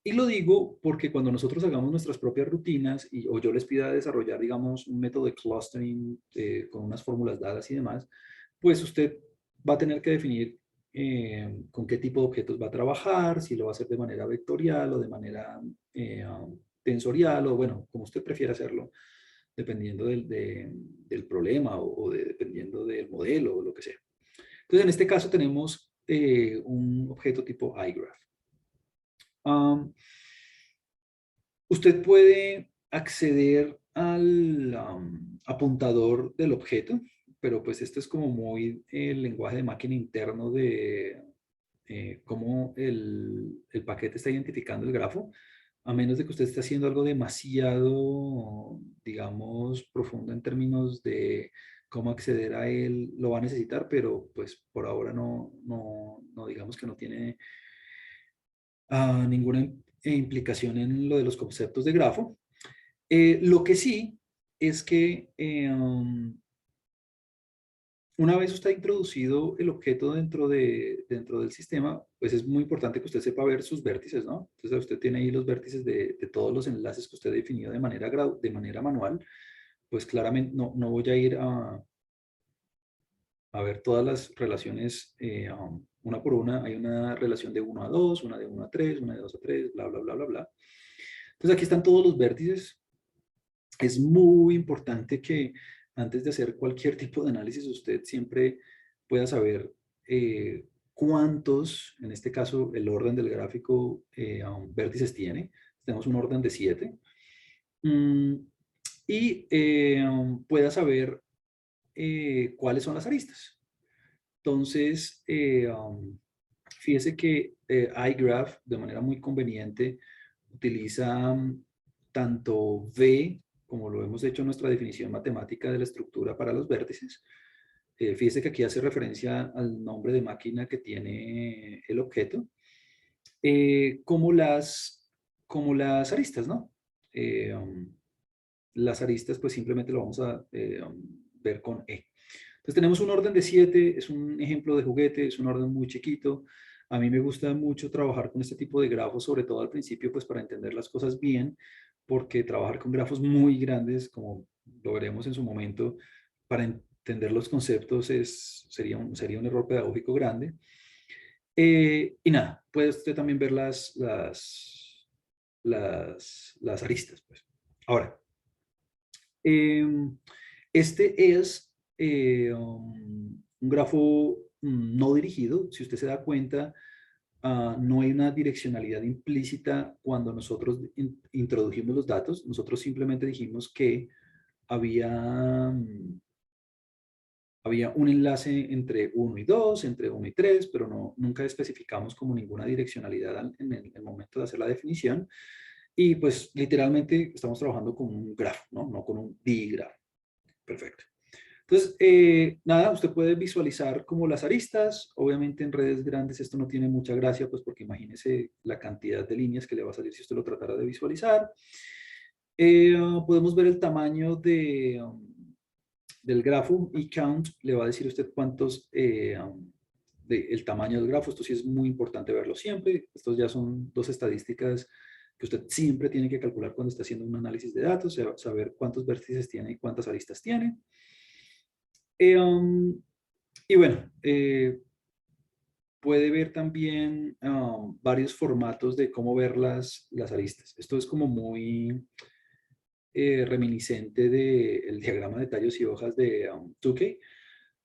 Y lo digo porque cuando nosotros hagamos nuestras propias rutinas o yo les pida desarrollar, digamos, un método de clustering con unas fórmulas dadas y demás, pues usted va a tener que definir con qué tipo de objetos va a trabajar, si lo va a hacer de manera vectorial o de manera tensorial o bueno, como usted prefiera hacerlo, dependiendo del problema dependiendo del modelo o lo que sea. Entonces, en este caso tenemos un objeto tipo iGraph. Usted puede acceder al apuntador del objeto, pero pues esto es como muy el lenguaje de máquina interno de cómo el paquete está identificando el grafo, a menos de que usted esté haciendo algo demasiado, digamos, profundo en términos de cómo acceder a él, lo va a necesitar, pero pues por ahora no digamos que no tiene ninguna implicación en lo de los conceptos de grafo. Lo que sí es que una vez usted ha introducido el objeto dentro del sistema, pues es muy importante que usted sepa ver sus vértices, ¿no? Entonces usted tiene ahí los vértices de todos los enlaces que usted ha definido de manera manual, pues claramente no voy a ir a a ver todas las relaciones una por una. Hay una relación de 1 a 2, una de 1 a 3, una de 2 a 3, bla, bla, bla, bla, bla. Entonces aquí están todos los vértices. Es muy importante que antes de hacer cualquier tipo de análisis usted siempre pueda saber cuántos, en este caso el orden del gráfico, vértices tiene. Tenemos un orden de 7. Y pueda saber cuáles son las aristas. Entonces, fíjese que iGraph, de manera muy conveniente, utiliza tanto V, como lo hemos hecho en nuestra definición matemática de la estructura para los vértices. Fíjese que aquí hace referencia al nombre de máquina que tiene el objeto, como las aristas, ¿no? Las aristas, pues simplemente lo vamos a ver con E. Entonces tenemos un orden de 7, es un ejemplo de juguete, es un orden muy chiquito. A mí me gusta mucho trabajar con este tipo de grafos, sobre todo al principio, pues para entender las cosas bien, porque trabajar con grafos muy grandes, como lo veremos en su momento, para entender los conceptos sería un error pedagógico grande. Y nada, puede usted también ver las aristas. Pues. Ahora, este es un grafo no dirigido. Si usted se da cuenta, no hay una direccionalidad implícita cuando nosotros introdujimos los datos. Nosotros simplemente dijimos que había, había un enlace entre 1 y 2, entre 1 y 3, pero nunca especificamos como ninguna direccionalidad en el momento de hacer la definición. Y pues literalmente estamos trabajando con un grafo, no con un digrafo. Perfecto. Entonces, nada, usted puede visualizar como las aristas. Obviamente en redes grandes esto no tiene mucha gracia, pues porque imagínese la cantidad de líneas que le va a salir si usted lo tratara de visualizar. Podemos ver el tamaño del grafo y count le va a decir a usted cuántos, el tamaño del grafo. Esto sí es muy importante verlo siempre. Estos ya son dos estadísticas que usted siempre tiene que calcular cuando está haciendo un análisis de datos, saber cuántos vértices tiene y cuántas aristas tiene. Y bueno, puede ver también varios formatos de cómo ver las aristas. Esto es como muy reminiscente del diagrama de tallos y hojas de Tukey,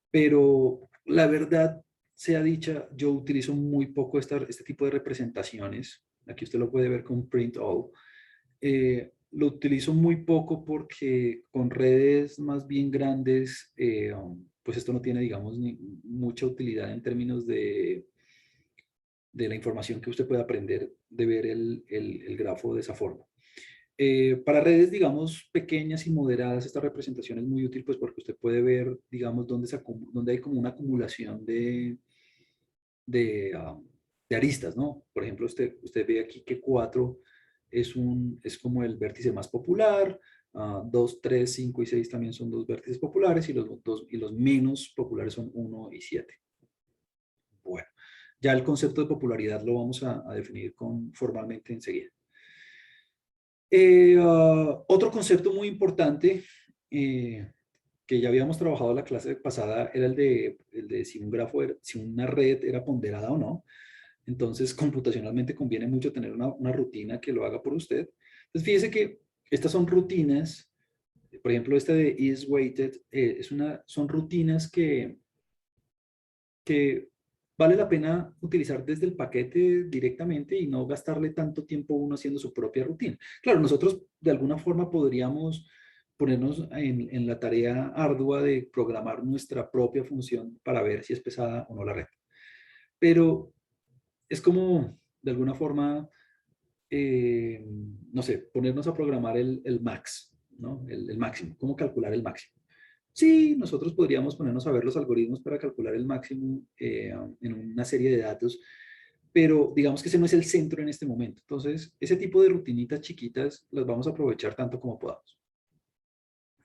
pero la verdad sea dicha, yo utilizo muy poco este tipo de representaciones. Aquí usted lo puede ver con print all. Lo utilizo muy poco porque con redes más bien grandes, pues esto no tiene, digamos, mucha utilidad en términos de la información que usted puede aprender de ver el grafo de esa forma. Para redes, digamos, pequeñas y moderadas, esta representación es muy útil, pues porque usted puede ver, digamos, dónde hay como una acumulación de, um, de aristas, ¿no? Por ejemplo, usted ve aquí que 4 es como el vértice más popular, 2, 3, 5 y 6 también son dos vértices populares y los menos populares son 1 y 7. Bueno, ya el concepto de popularidad lo vamos a definir formalmente enseguida. Otro concepto muy importante que ya habíamos trabajado en la clase pasada era el de si una red era ponderada o no. Entonces, computacionalmente conviene mucho tener una rutina que lo haga por usted. Entonces, fíjese que estas son rutinas, por ejemplo, esta de isWeighted, son rutinas que vale la pena utilizar desde el paquete directamente y no gastarle tanto tiempo uno haciendo su propia rutina. Claro, nosotros de alguna forma podríamos ponernos en la tarea ardua de programar nuestra propia función para ver si es pesada o no la red. Pero es como, de alguna forma, no sé, ponernos a programar el max, ¿no? El máximo, cómo calcular el máximo. Sí, nosotros podríamos ponernos a ver los algoritmos para calcular el máximo en una serie de datos, pero digamos que ese no es el centro en este momento. Entonces, ese tipo de rutinitas chiquitas las vamos a aprovechar tanto como podamos.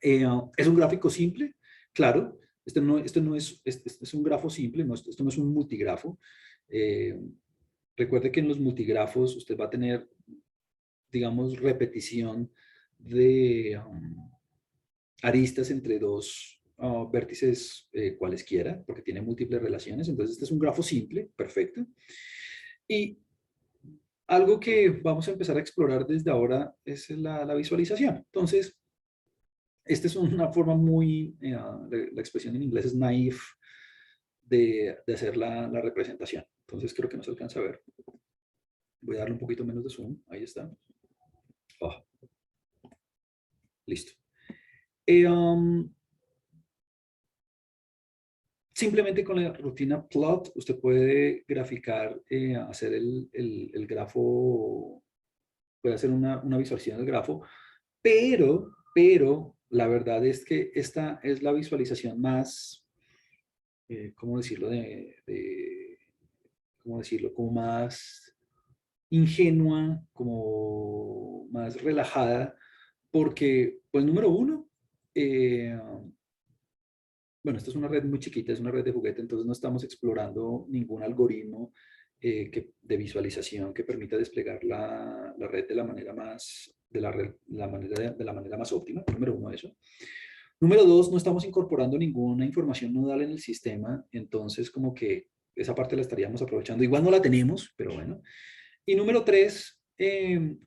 Es un gráfico simple, claro. Este es un grafo simple, esto no es un multigrafo. Eh, Recuerde que en los multigrafos usted va a tener, digamos, repetición de aristas entre dos vértices cualesquiera, porque tiene múltiples relaciones. Entonces, este es un grafo simple, perfecto. Y algo que vamos a empezar a explorar desde ahora es la visualización. Entonces, esta es una forma muy, la expresión en inglés es naive de hacer la representación. Entonces, creo que no se alcanza a ver. Voy a darle un poquito menos de zoom. Ahí está. Oh, listo. Simplemente con la rutina plot, usted puede graficar, hacer el grafo, puede hacer una visualización del grafo, pero la verdad es que esta es la visualización más, ¿cómo decirlo? ¿Cómo decirlo? Como más ingenua, como más relajada, porque, pues, número uno, eh, bueno, esta es una red muy chiquita, es una red de juguete, entonces no estamos explorando ningún algoritmo de visualización que permita desplegar la red de la manera más, de la manera más óptima. Número uno, eso. Número dos, no estamos incorporando ninguna información nodal en el sistema, entonces como que esa parte la estaríamos aprovechando. Igual no la tenemos, pero bueno. Y número tres,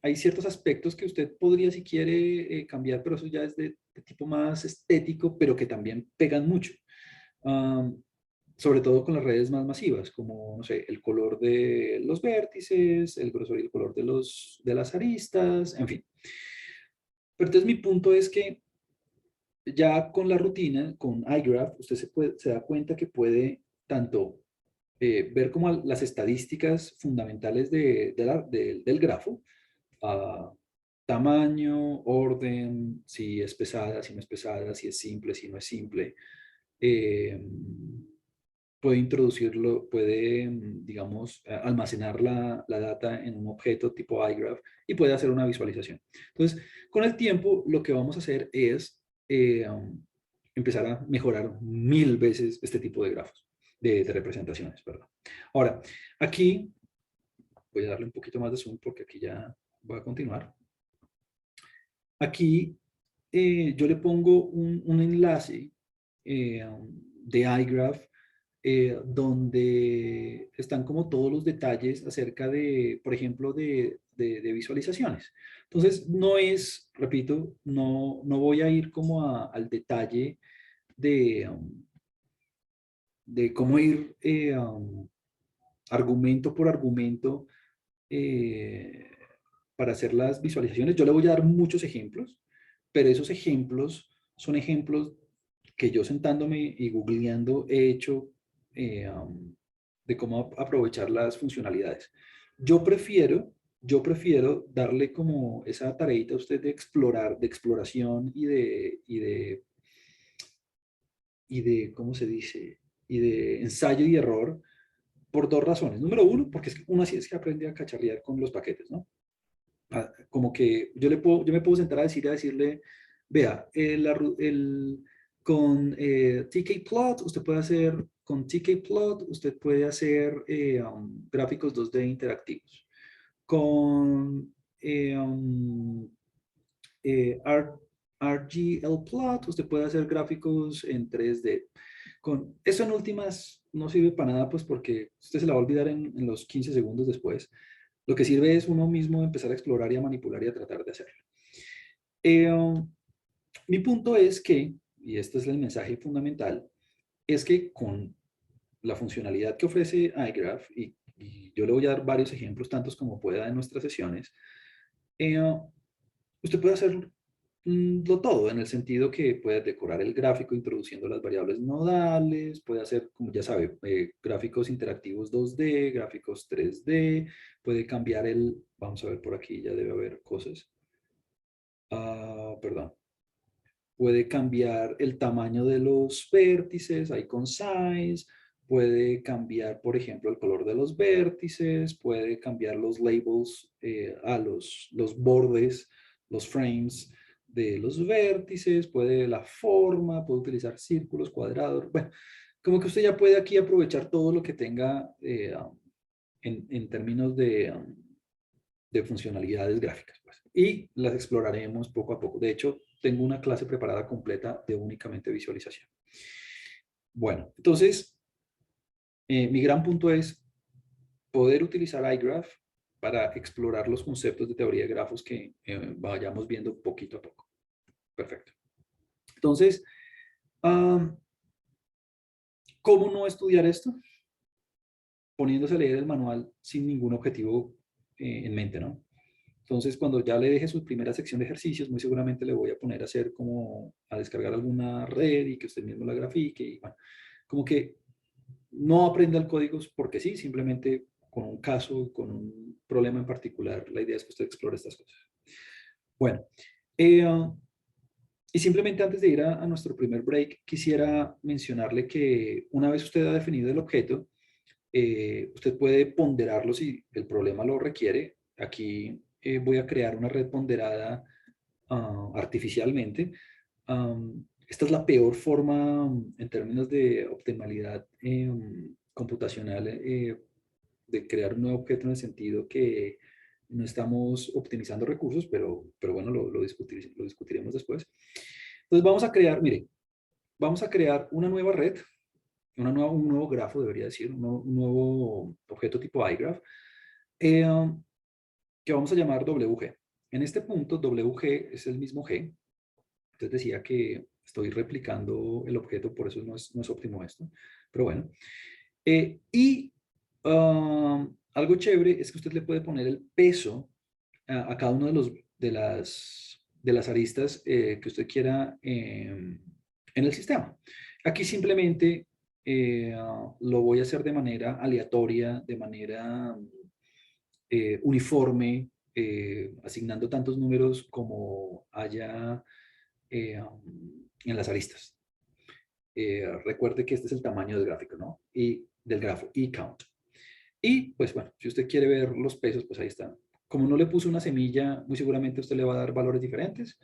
hay ciertos aspectos que usted podría, si quiere, cambiar, pero eso ya es de tipo más estético, pero que también pegan mucho. Um, Sobre todo con las redes más masivas, como, no sé, el color de los vértices, el grosor y el color de las aristas, en fin. Pero entonces mi punto es que ya con la rutina, con iGraph, usted se da cuenta que puede tanto ver como las estadísticas fundamentales del grafo, uh, tamaño, orden, si es pesada, si no es pesada, si es simple, si no es simple. Eh, Puede introducirlo, puede, digamos, almacenar la data en un objeto tipo iGraph y puede hacer una visualización. Entonces, con el tiempo, lo que vamos a hacer es empezar a mejorar 1000 veces este tipo de grafos, de representaciones, perdón. Ahora, aquí voy a darle un poquito más de zoom porque aquí ya voy a continuar. Aquí yo le pongo un enlace de iGraph donde están como todos los detalles acerca de, por ejemplo, de visualizaciones. Entonces, no es, repito, no voy a ir como al detalle de cómo ir argumento por argumento eh, para hacer las visualizaciones. Yo le voy a dar muchos ejemplos, pero esos ejemplos son ejemplos que yo sentándome y googleando he hecho de cómo aprovechar las funcionalidades. Yo prefiero darle como esa tareita a usted de explorar, de exploración y de, ¿cómo se dice? Y de ensayo y error por dos razones. Número uno, porque es que uno así es que aprende a cacharrear con los paquetes, ¿no? Como que yo me puedo sentar a decirle, vea, con TK-Plot, usted puede hacer, con TK-Plot, usted puede hacer gráficos 2D interactivos. Con RGLplot, usted puede hacer gráficos en 3D. Con eso en últimas no sirve para nada, pues porque usted se la va a olvidar en los 15 segundos después. Lo que sirve es uno mismo empezar a explorar y a manipular y a tratar de hacerlo. Mi punto es que, y este es el mensaje fundamental, es que con la funcionalidad que ofrece iGraph, y yo le voy a dar varios ejemplos, tantos como pueda en nuestras sesiones, eh, usted puede hacer lo todo, en el sentido que puede decorar el gráfico introduciendo las variables nodales, puede hacer, como ya sabe, gráficos interactivos 2D, gráficos 3D, puede cambiar vamos a ver por aquí, ya debe haber cosas. Perdón. Puede cambiar el tamaño de los vértices, icon size, puede cambiar, por ejemplo, el color de los vértices, puede cambiar los labels los bordes, los frames de los vértices, puede la forma, puede utilizar círculos, cuadrados, bueno, como que usted ya puede aquí aprovechar todo lo que tenga en términos de funcionalidades gráficas, pues. Y las exploraremos poco a poco. De hecho, tengo una clase preparada completa de únicamente visualización. Bueno, entonces, mi gran punto es poder utilizar iGraph para explorar los conceptos de teoría de grafos que vayamos viendo poquito a poco. Perfecto. Entonces, ¿cómo no estudiar esto? Poniéndose a leer el manual sin ningún objetivo en mente, ¿no? Entonces, cuando ya le deje su primera sección de ejercicios, muy seguramente le voy a poner a hacer como a descargar alguna red y que usted mismo la grafique. Y bueno, como que no aprenda el código porque sí, simplemente con un caso, con un problema en particular, la idea es que usted explore estas cosas. Bueno, eh, y simplemente antes de ir a nuestro primer break, quisiera mencionarle que una vez usted ha definido el objeto, usted puede ponderarlo si el problema lo requiere. Aquí voy a crear una red ponderada artificialmente. Esta es la peor forma en términos de optimalidad computacional de crear un nuevo objeto en el sentido que no estamos optimizando recursos, pero bueno, lo discutiremos después. Entonces vamos a crear, mire, vamos a crear una nueva red, un nuevo grafo, debería decir, un nuevo objeto tipo iGraph, eh, que vamos a llamar WG. En este punto, WG es el mismo G. Entonces decía que estoy replicando el objeto, por eso no es óptimo esto. Pero bueno. Algo chévere es que usted le puede poner el peso a cada uno de las aristas que usted quiera en el sistema. Aquí simplemente lo voy a hacer de manera aleatoria, de manera uniforme, asignando tantos números como haya en las aristas. Recuerde que este es el tamaño del gráfico, ¿no? Y del grafo, y count. Y pues bueno, si usted quiere ver los pesos, pues ahí está. Como no le puse una semilla, muy seguramente usted le va a dar valores diferentes,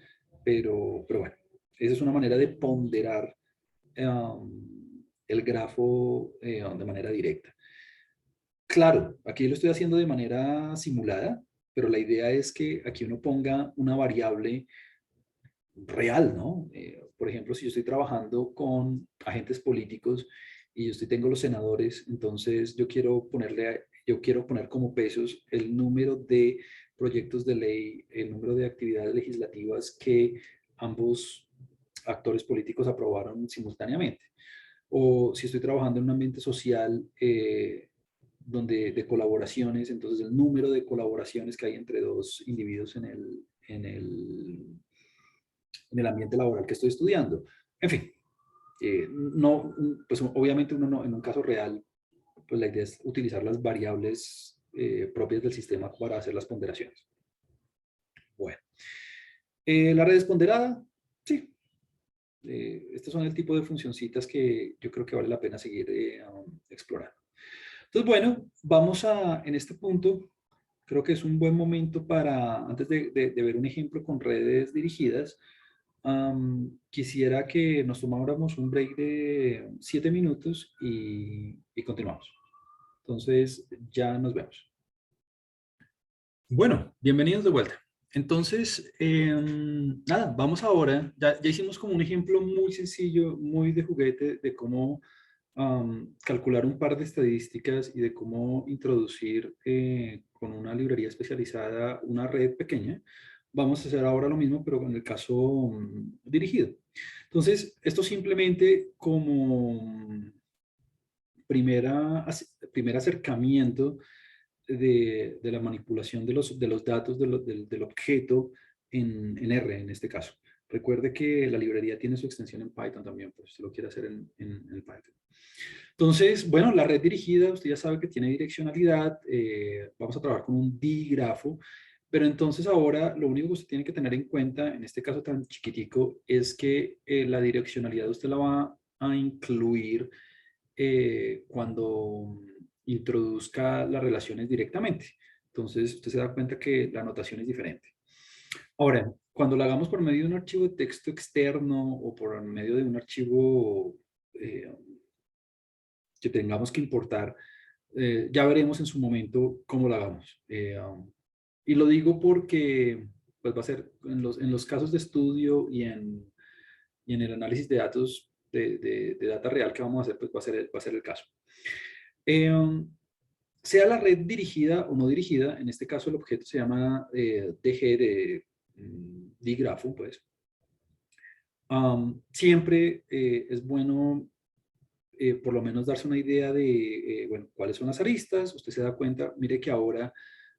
pero bueno, esa es una manera de ponderar el grafo de manera directa. Claro, aquí lo estoy haciendo de manera simulada, pero la idea es que aquí uno ponga una variable real, ¿no? Por ejemplo, si yo estoy trabajando con agentes políticos y yo tengo los senadores, entonces yo quiero poner como pesos el número de proyectos de ley, el número de actividades legislativas que ambos actores políticos aprobaron simultáneamente. O si estoy trabajando en un ambiente social donde de colaboraciones, entonces el número de colaboraciones que hay entre dos individuos en el ambiente laboral que estoy estudiando. En fin, no, pues obviamente uno no, en un caso real, pues la idea es utilizar las variables propias del sistema para hacer las ponderaciones. Bueno, la red es ponderada, sí. Estos son el tipo de funcioncitas que yo creo que vale la pena seguir explorando. Entonces, bueno, en este punto, creo que es un buen momento para, antes de ver un ejemplo con redes dirigidas, quisiera que nos tomáramos un break de 7 minutos y continuamos. Entonces, ya nos vemos. Bueno, bienvenidos de vuelta. Entonces, nada, vamos ahora, ya hicimos como un ejemplo muy sencillo, muy de juguete, de cómo calcular un par de estadísticas y de cómo introducir con una librería especializada una red pequeña. Vamos a hacer ahora lo mismo, pero con el caso dirigido. Entonces, esto simplemente como primer acercamiento de la manipulación de los datos del objeto en R, en este caso. Recuerde que la librería tiene su extensión en Python también, pues si lo quiere hacer en Python. Entonces, bueno, la red dirigida, usted ya sabe que tiene direccionalidad, vamos a trabajar con un digrafo, pero entonces ahora lo único que usted tiene que tener en cuenta, en este caso tan chiquitico, es que la direccionalidad usted la va a incluir cuando introduzca las relaciones directamente. Entonces, usted se da cuenta que la notación es diferente. Ahora, cuando lo hagamos por medio de un archivo de texto externo o por medio de un archivo que tengamos que importar, ya veremos en su momento cómo lo hagamos. Y lo digo porque pues va a ser en los casos de estudio y en el análisis de datos, de data real que vamos a hacer, pues va a ser el caso. Sea la red dirigida o no dirigida, en este caso el objeto se llama DG de digrafo, pues. Siempre es bueno por lo menos darse una idea de, bueno, cuáles son las aristas. Usted se da cuenta, mire que ahora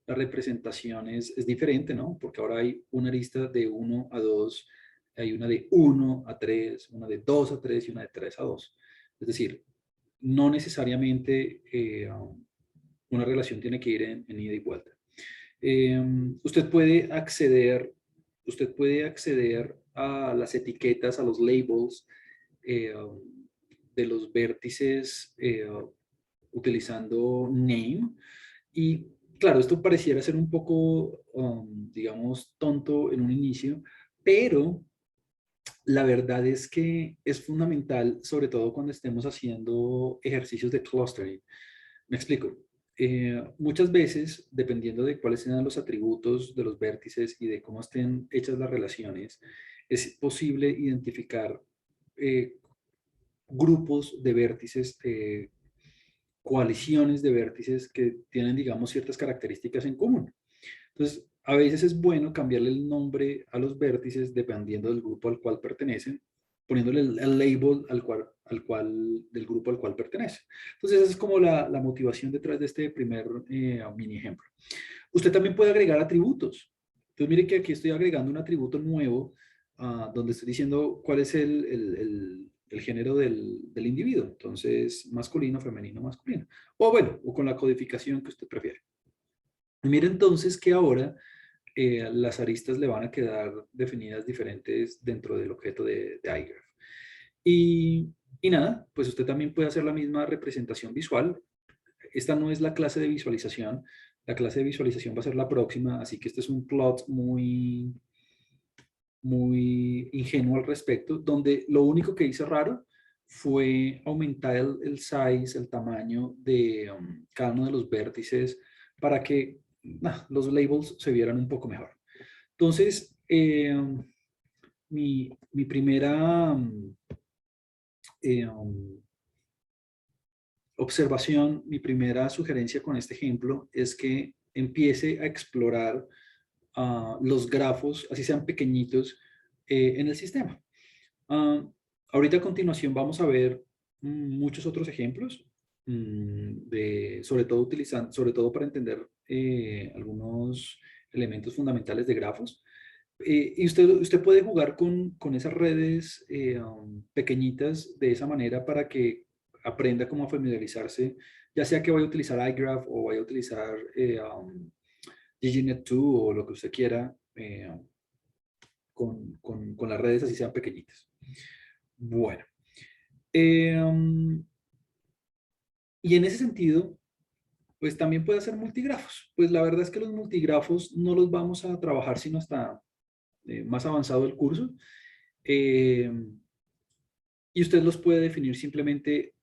la representación es diferente, ¿no? Porque ahora hay una arista de 1 a 2, hay una de 1 a 3, una de 2 a 3 y una de 3 a 2. Es decir, no necesariamente una relación tiene que ir en ida y vuelta. Eh, usted puede acceder, usted puede acceder a las etiquetas, a los labels eh, de los vértices utilizando name. Y claro, esto pareciera ser un poco, digamos, tonto en un inicio, pero la verdad es que es fundamental, sobre todo cuando estemos haciendo ejercicios de clustering. Me explico. Muchas veces, dependiendo de cuáles sean los atributos de los vértices y de cómo estén hechas las relaciones, es posible identificar eh, grupos de vértices, coaliciones de vértices que tienen, digamos, ciertas características en común. Entonces, a veces es bueno cambiarle el nombre a los vértices dependiendo del grupo al cual pertenecen, poniéndole el label del grupo al cual pertenece. Entonces, esa es como la motivación detrás de este primer mini ejemplo. Usted también puede agregar atributos. Entonces, mire que aquí estoy agregando un atributo nuevo donde estoy diciendo cuál es el género del individuo. Entonces, masculino, femenino, masculino. O bueno, o con la codificación que usted prefiere. Y mire entonces que ahora las aristas le van a quedar definidas diferentes dentro del objeto de iGraph. Y, y nada, pues usted también puede hacer la misma representación visual. Esta no es la clase de visualización. La clase de visualización va a ser la próxima, así que este es un plot muy ingenuo al respecto, donde lo único que hice raro fue aumentar el size, el tamaño de cada uno de los vértices para que los labels se vieran un poco mejor. Entonces, mi primera observación, mi primera sugerencia con este ejemplo es que empiece a explorar los grafos, así sean pequeñitos, en el sistema. Ahorita a continuación vamos a ver muchos otros ejemplos, sobre todo para entender algunos elementos fundamentales de grafos. Y usted puede jugar con esas redes pequeñitas de esa manera para que aprenda cómo a familiarizarse, ya sea que vaya a utilizar iGraph o vaya a utilizar GGNet2 o lo que usted quiera con las redes así sean pequeñitas. Bueno, y en ese sentido, pues también puede hacer multigrafos. Pues la verdad es que los multigrafos no los vamos a trabajar sino hasta más avanzado el curso. Eh, y usted los puede definir simplemente,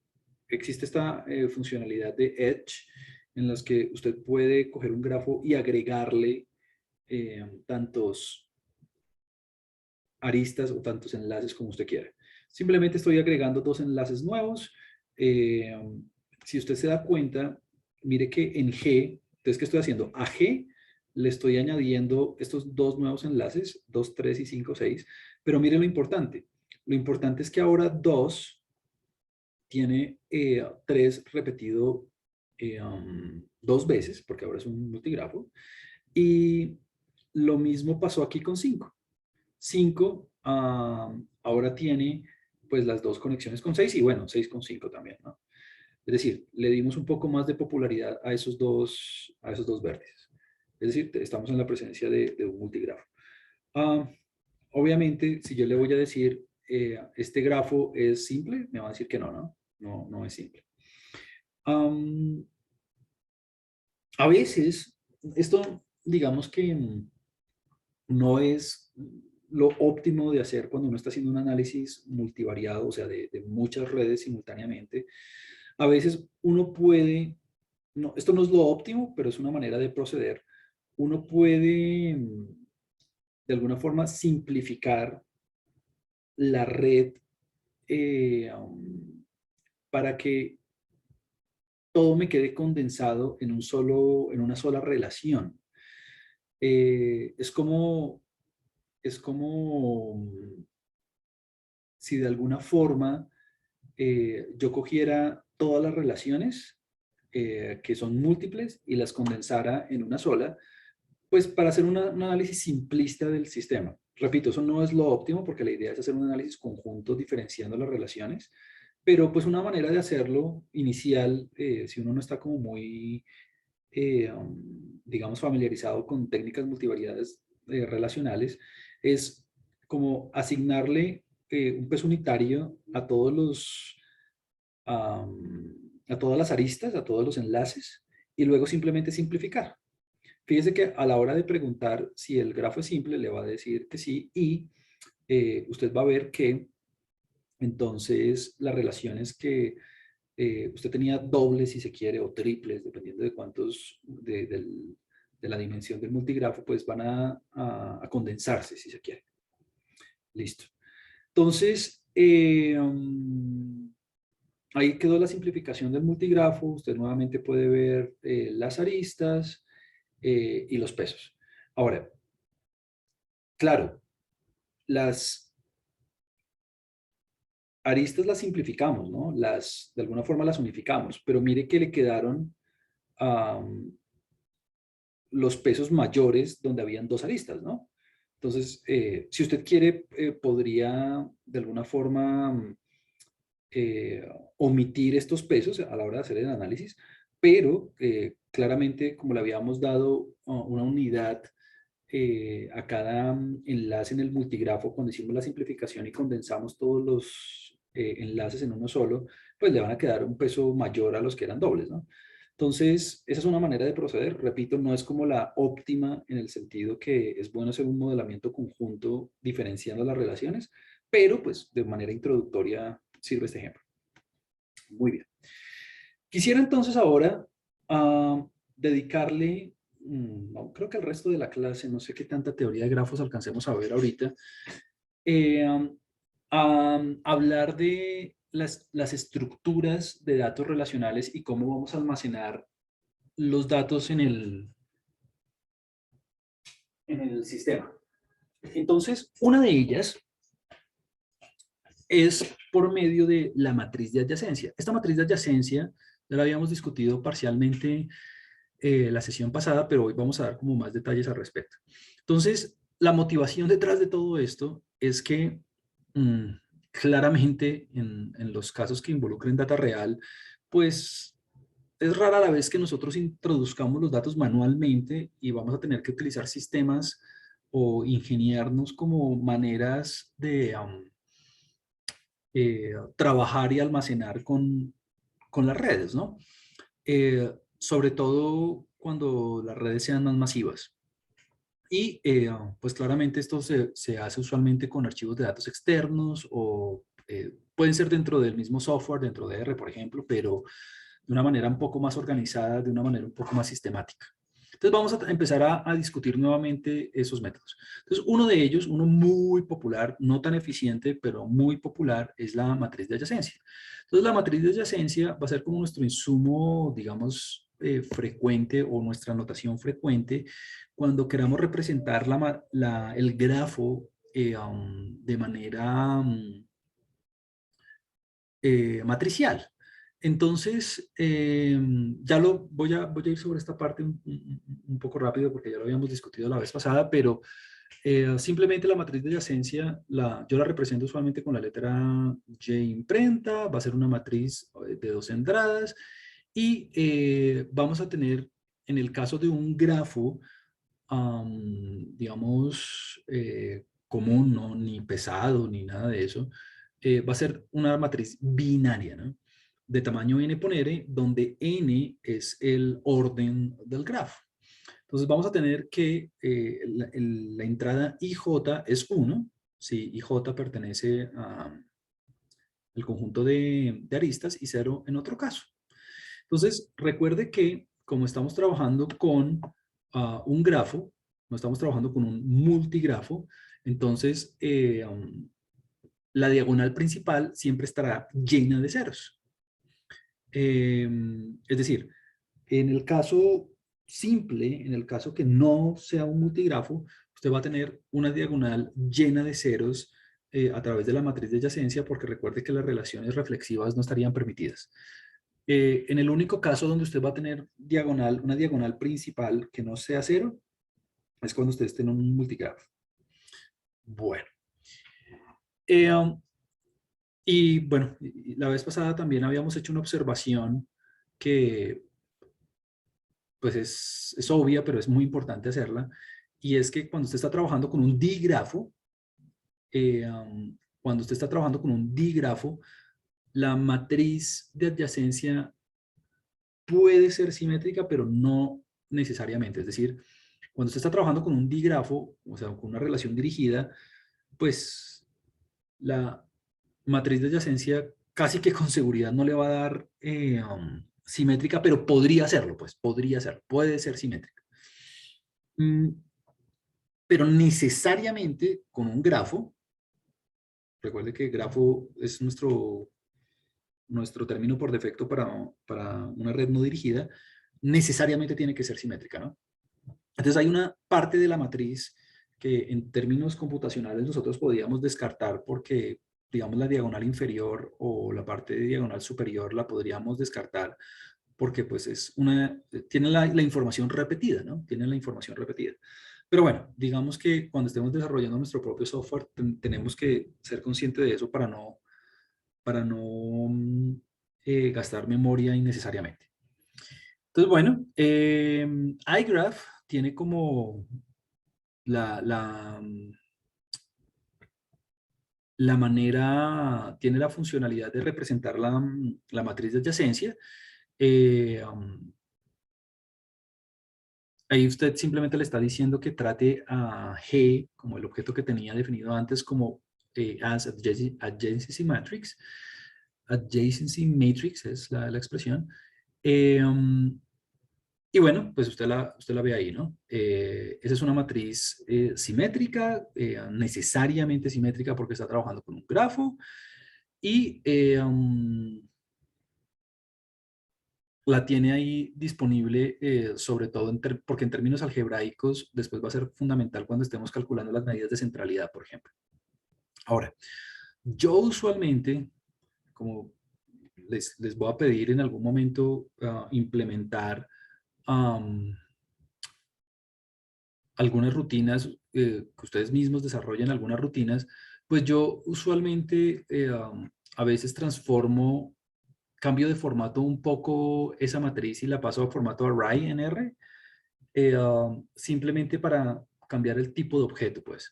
existe esta funcionalidad de Edge en las que usted puede coger un grafo y agregarle tantos aristas o tantos enlaces como usted quiera. Simplemente estoy agregando dos enlaces nuevos. Eh, si usted se da cuenta, mire que en G, entonces, ¿qué estoy haciendo? A G le estoy añadiendo estos dos nuevos enlaces, 2, 3 y 5, 6. Pero mire lo importante. Lo importante es que ahora 2 tiene 3 repetido 2 veces, porque ahora es un multigrafo. Y lo mismo pasó aquí con 5. 5 ahora tiene pues las dos conexiones con 6 y bueno, 6 con 5 también, ¿no? Es decir, le dimos un poco más de popularidad a esos dos vértices. Es decir, estamos en la presencia de un multigrafo. Obviamente, si yo le voy a decir, este grafo es simple, me va a decir que no es simple. A veces, esto digamos que no es lo óptimo de hacer cuando uno está haciendo un análisis multivariado, o sea, de muchas redes simultáneamente. A veces uno puede, no, esto no es lo óptimo, pero es una manera de proceder. uno puede, de alguna forma, simplificar la red para que todo me quede condensado en en una sola relación. Es es como si de alguna forma yo cogiera todas las relaciones que son múltiples y las condensara en una sola, pues para hacer un análisis simplista del sistema. Repito, eso no es lo óptimo porque la idea es hacer un análisis conjunto diferenciando las relaciones, pero pues una manera de hacerlo inicial, si uno no está como muy, digamos, familiarizado con técnicas multivariadas relacionales, es como asignarle un peso unitario a todos a todas las aristas, a todos los enlaces, y luego simplemente simplificar. Fíjese que a la hora de preguntar si el grafo es simple, le va a decir que sí, y usted va a ver que entonces las relaciones que usted tenía dobles, si se quiere, o triples, dependiendo de cuántos, de la dimensión del multigrafo, pues van a condensarse, si se quiere. Listo. Entonces, ahí quedó la simplificación del multigrafo. Usted nuevamente puede ver las aristas y los pesos. Ahora, claro, las aristas las simplificamos, ¿no? De alguna forma las unificamos, pero mire que le quedaron um, los pesos mayores donde habían dos aristas, ¿no? Entonces, si usted quiere, podría de alguna forma eh, omitir estos pesos a la hora de hacer el análisis, pero claramente como le habíamos dado una unidad a cada enlace en el multigrafo, cuando hicimos la simplificación y condensamos todos los enlaces en uno solo, pues le van a quedar un peso mayor a los que eran dobles, ¿no? Entonces, esa es una manera de proceder. Repito, no es como la óptima en el sentido que es bueno hacer un modelamiento conjunto diferenciando las relaciones, pero pues de manera introductoria sirve este ejemplo. Muy bien. Quisiera entonces ahora dedicarle, no, creo que el resto de la clase, no sé qué tanta teoría de grafos alcancemos a ver ahorita, eh, a hablar de las estructuras de datos relacionales y cómo vamos a almacenar los datos en el sistema. Entonces, una de ellas es por medio de la matriz de adyacencia. Esta matriz de adyacencia ya la habíamos discutido parcialmente la sesión pasada, pero hoy vamos a dar como más detalles al respecto. Entonces, la motivación detrás de todo esto es que mmm, claramente en los casos que involucren data real, pues es rara la vez que nosotros introduzcamos los datos manualmente y vamos a tener que utilizar sistemas o ingeniarnos como maneras de trabajar y almacenar con las redes, ¿no? Sobre todo cuando las redes sean más masivas. Y pues claramente esto se hace usualmente con archivos de datos externos o pueden ser dentro del mismo software, dentro de R, por ejemplo, pero de una manera un poco más organizada, de una manera un poco más sistemática. Entonces vamos a empezar a discutir nuevamente esos métodos. Entonces uno de ellos, uno muy popular, no tan eficiente, pero muy popular, es la matriz de adyacencia. Entonces la matriz de adyacencia va a ser como nuestro insumo, digamos, frecuente o nuestra notación frecuente cuando queramos representar el grafo de manera matricial. Entonces, ya voy a ir sobre esta parte un poco rápido porque ya lo habíamos discutido la vez pasada, pero simplemente la matriz de adyacencia, yo la represento usualmente con la letra J imprenta, va a ser una matriz de dos entradas y vamos a tener, en el caso de un grafo, digamos, común, ¿no? Ni pesado, ni nada de eso, va a ser una matriz binaria, ¿no? De tamaño n por n, donde n es el orden del grafo. Entonces vamos a tener que la entrada ij es 1, si ij pertenece al conjunto de aristas y 0 en otro caso. Entonces recuerde que como estamos trabajando con un grafo, no estamos trabajando con un multigrafo, entonces la diagonal principal siempre estará llena de ceros. Es decir, en el caso simple, en el caso que no sea un multigrafo, usted va a tener una diagonal llena de ceros a través de la matriz de adyacencia, porque recuerde que las relaciones reflexivas no estarían permitidas. En el único caso donde usted va a tener una diagonal principal que no sea cero, es cuando usted esté en un multigrafo. Bueno. Y bueno, la vez pasada también habíamos hecho una observación que pues es obvia, pero es muy importante hacerla, y es que cuando usted está trabajando con un dígrafo, cuando usted está trabajando con un dígrafo, la matriz de adyacencia puede ser simétrica, pero no necesariamente. Es decir, cuando usted está trabajando con un dígrafo, o sea, con una relación dirigida, pues la matriz de adyacencia casi que con seguridad no le va a dar simétrica, pero podría serlo, pues podría ser, puede ser simétrica. Pero necesariamente con un grafo, recuerde que grafo es nuestro término por defecto para una red no dirigida, necesariamente tiene que ser simétrica, ¿no? Entonces hay una parte de la matriz que en términos computacionales nosotros podríamos descartar porque, digamos, la diagonal inferior o la parte de diagonal superior la podríamos descartar porque pues tiene la información repetida, ¿no? Tiene la información repetida. Pero bueno, digamos que cuando estemos desarrollando nuestro propio software tenemos que ser conscientes de eso para no gastar memoria innecesariamente. Entonces, bueno, iGraph tiene como la, la manera, tiene la funcionalidad de representar la matriz de adyacencia. Ahí usted simplemente le está diciendo que trate a G como el objeto que tenía definido antes como as adjacency matrix. Adjacency matrix es la expresión. Y bueno, pues usted la ve ahí, ¿no? Esa es una matriz simétrica, necesariamente simétrica porque está trabajando con un grafo. Y la tiene ahí disponible, sobre todo porque en términos algebraicos después va a ser fundamental cuando estemos calculando las medidas de centralidad, por ejemplo. Ahora, yo usualmente, como les voy a pedir en algún momento implementar algunas rutinas, que ustedes mismos desarrollen algunas rutinas, pues yo usualmente a veces cambio de formato un poco esa matriz y la paso a formato array en R, simplemente para cambiar el tipo de objeto, pues.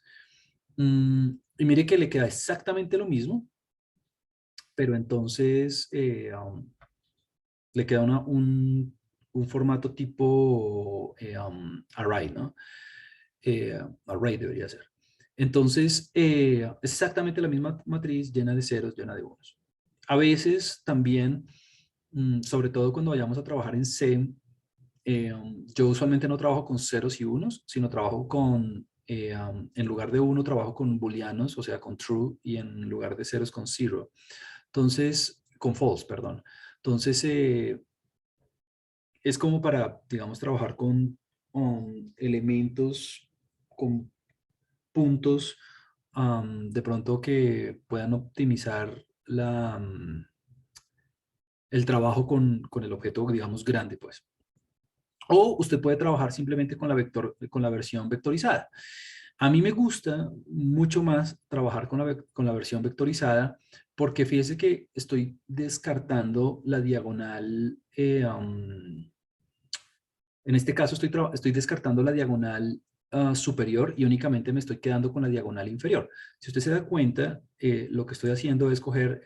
Y mire que le queda exactamente lo mismo, pero entonces le queda un formato tipo array, ¿no? Array debería ser. Entonces, exactamente la misma matriz llena de ceros, llena de unos. A veces también, sobre todo cuando vayamos a trabajar en C, yo usualmente no trabajo con ceros y unos, sino trabajo en lugar de uno, trabajo con booleanos, o sea, con true, y en lugar de ceros con zero. Entonces, con false, perdón. Entonces, es como para, digamos, trabajar con elementos, con puntos, de pronto que puedan optimizar el trabajo con el objeto, digamos, grande, pues. O usted puede trabajar simplemente con la versión vectorizada. A mí me gusta mucho más trabajar con la versión vectorizada porque fíjese que estoy descartando la diagonal, en este caso estoy descartando la diagonal superior y únicamente me estoy quedando con la diagonal inferior. Si usted se da cuenta, lo que estoy haciendo es coger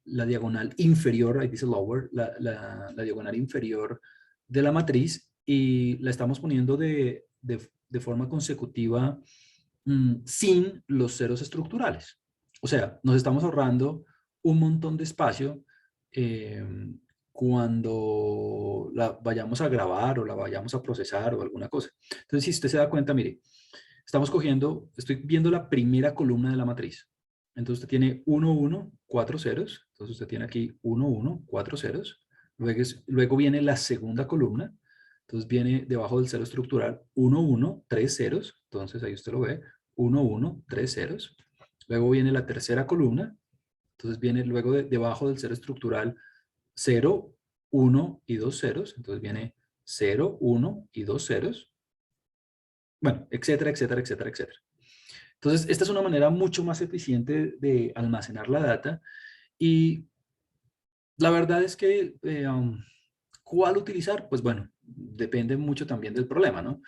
la diagonal inferior, ahí dice lower, la diagonal inferior de la matriz y la estamos poniendo de forma consecutiva sin los ceros estructurales. O sea, nos estamos ahorrando un montón de espacio eh, cuando la vayamos a grabar o la vayamos a procesar o alguna cosa. Entonces, si usted se da cuenta, mire, estamos cogiendo, estoy viendo la primera columna de la matriz. Entonces usted tiene 1, 1, 4 ceros. Entonces usted tiene aquí 1, 1, 4 ceros. Luego viene la segunda columna. Entonces viene debajo del cero estructural 1, 1, 3 ceros. Entonces ahí usted lo ve. 1, 1, 3 ceros. Luego viene la tercera columna. Entonces viene luego debajo del cero estructural 0, 1 y 2 ceros. Entonces viene 0, 1 y 2 ceros. Bueno, etcétera, etcétera, etcétera, etcétera. Entonces, esta es una manera mucho más eficiente de almacenar la data y la verdad es que, ¿cuál utilizar? Pues bueno, depende mucho también del problema, ¿no?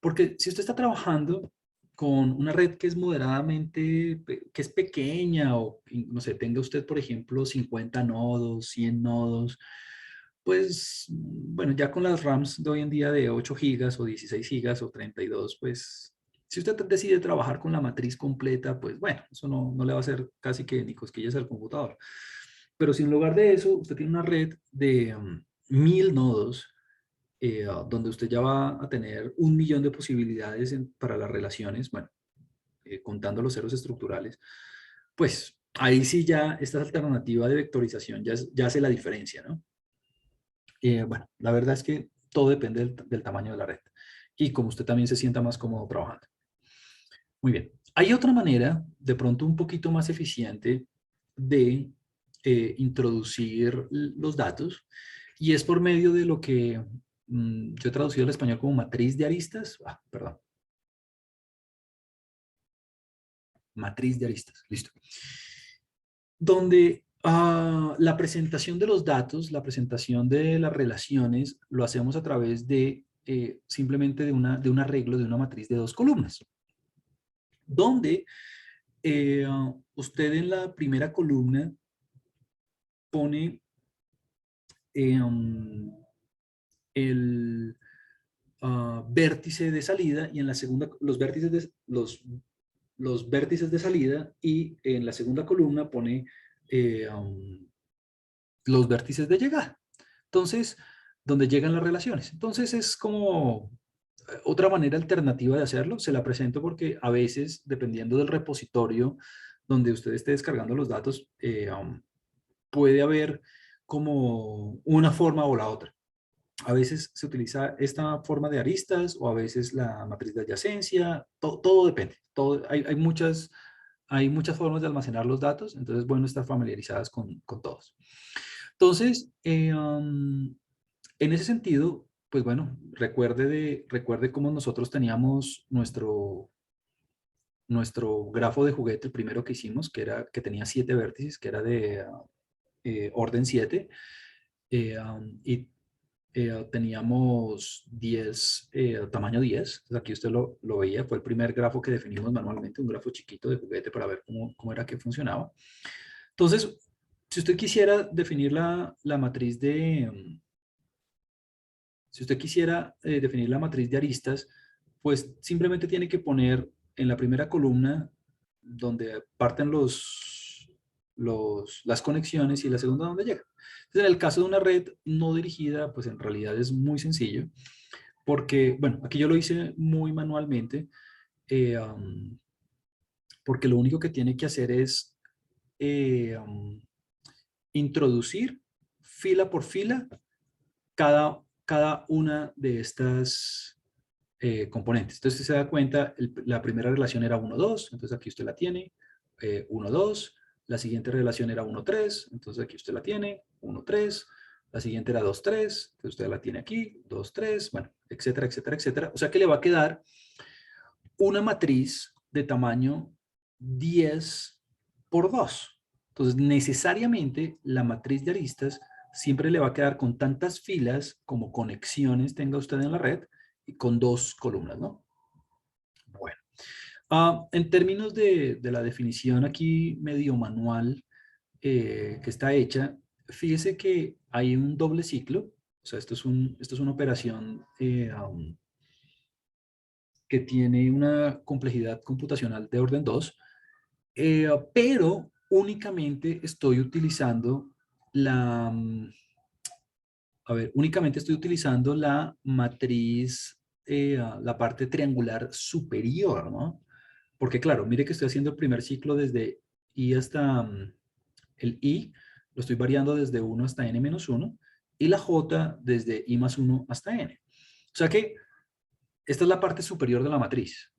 Porque si usted está trabajando con una red que es moderadamente, que es pequeña o, no sé, tenga usted, por ejemplo, 50 nodos, 100 nodos, pues, bueno, ya con las RAMs de hoy en día de 8 gigas o 16 gigas o 32, pues, si usted decide trabajar con la matriz completa, pues, bueno, eso no le va a hacer casi que ni cosquillas al computador. Pero si en lugar de eso, usted tiene una red de 1000 nodos, donde usted ya va a tener 1 millón de posibilidades para las relaciones, bueno, contando los ceros estructurales, pues ahí sí ya esta alternativa de vectorización ya hace la diferencia, ¿no? Bueno, la verdad es que todo depende del tamaño de la red y como usted también se sienta más cómodo trabajando. Muy bien. Hay otra manera, de pronto un poquito más eficiente, de introducir los datos y es por medio de lo que yo he traducido al español como matriz de aristas. Perdón. Matriz de aristas. Listo. Donde la presentación de los datos, la presentación de las relaciones, lo hacemos a través de simplemente de un arreglo de una matriz de 2 columnas. Donde usted en la primera columna pone el vértice de salida y en la segunda los vértices de salida y en la segunda columna pone eh, um, los vértices de llegada. Entonces, donde llegan las relaciones. Entonces es como otra manera alternativa de hacerlo. Se la presento porque a veces, dependiendo del repositorio donde usted esté descargando los datos, puede haber como una forma o la otra. A veces se utiliza esta forma de aristas o a veces la matriz de adyacencia. Todo depende. Hay muchas formas de almacenar los datos, entonces es bueno estar familiarizadas con todos. Entonces, en ese sentido, pues bueno, recuerde cómo nosotros teníamos nuestro grafo de juguete, el primero que hicimos, que tenía 7 vértices, que era de orden 7, y teníamos 10, tamaño 10. Entonces aquí usted lo veía, fue el primer grafo que definimos manualmente, un grafo chiquito de juguete para ver cómo era que funcionaba. Entonces, si usted quisiera definir la matriz de, si usted quisiera definir la matriz de aristas, pues simplemente tiene que poner en la primera columna donde parten las conexiones y la segunda donde llega. Entonces, en el caso de una red no dirigida, pues en realidad es muy sencillo, porque, bueno, aquí yo lo hice muy manualmente, porque lo único que tiene que hacer es introducir fila por fila cada una de estas componentes. Entonces, si se da cuenta, la primera relación era 1, 2, entonces aquí usted la tiene, 1, 2, la siguiente relación era 1, 3, entonces aquí usted la tiene, 1, 3, la siguiente era 2, 3, entonces usted la tiene aquí, 2, 3, bueno, etcétera, etcétera, etcétera. O sea que le va a quedar una matriz de tamaño 10 por 2. Entonces, necesariamente la matriz de aristas siempre le va a quedar con tantas filas como conexiones tenga usted en la red y con 2 columnas, ¿no? Bueno, en términos de la definición aquí medio manual que está hecha, fíjese que hay un doble ciclo, o sea, esto es una operación que tiene una complejidad computacional de orden 2, pero únicamente estoy utilizando la, a ver, únicamente estoy utilizando la matriz, la parte triangular superior, ¿no? Porque claro, mire que estoy haciendo el primer ciclo desde i hasta el i, lo estoy variando desde 1 hasta n-1, y la j desde i más 1 hasta n. O sea que esta es la parte superior de la matriz.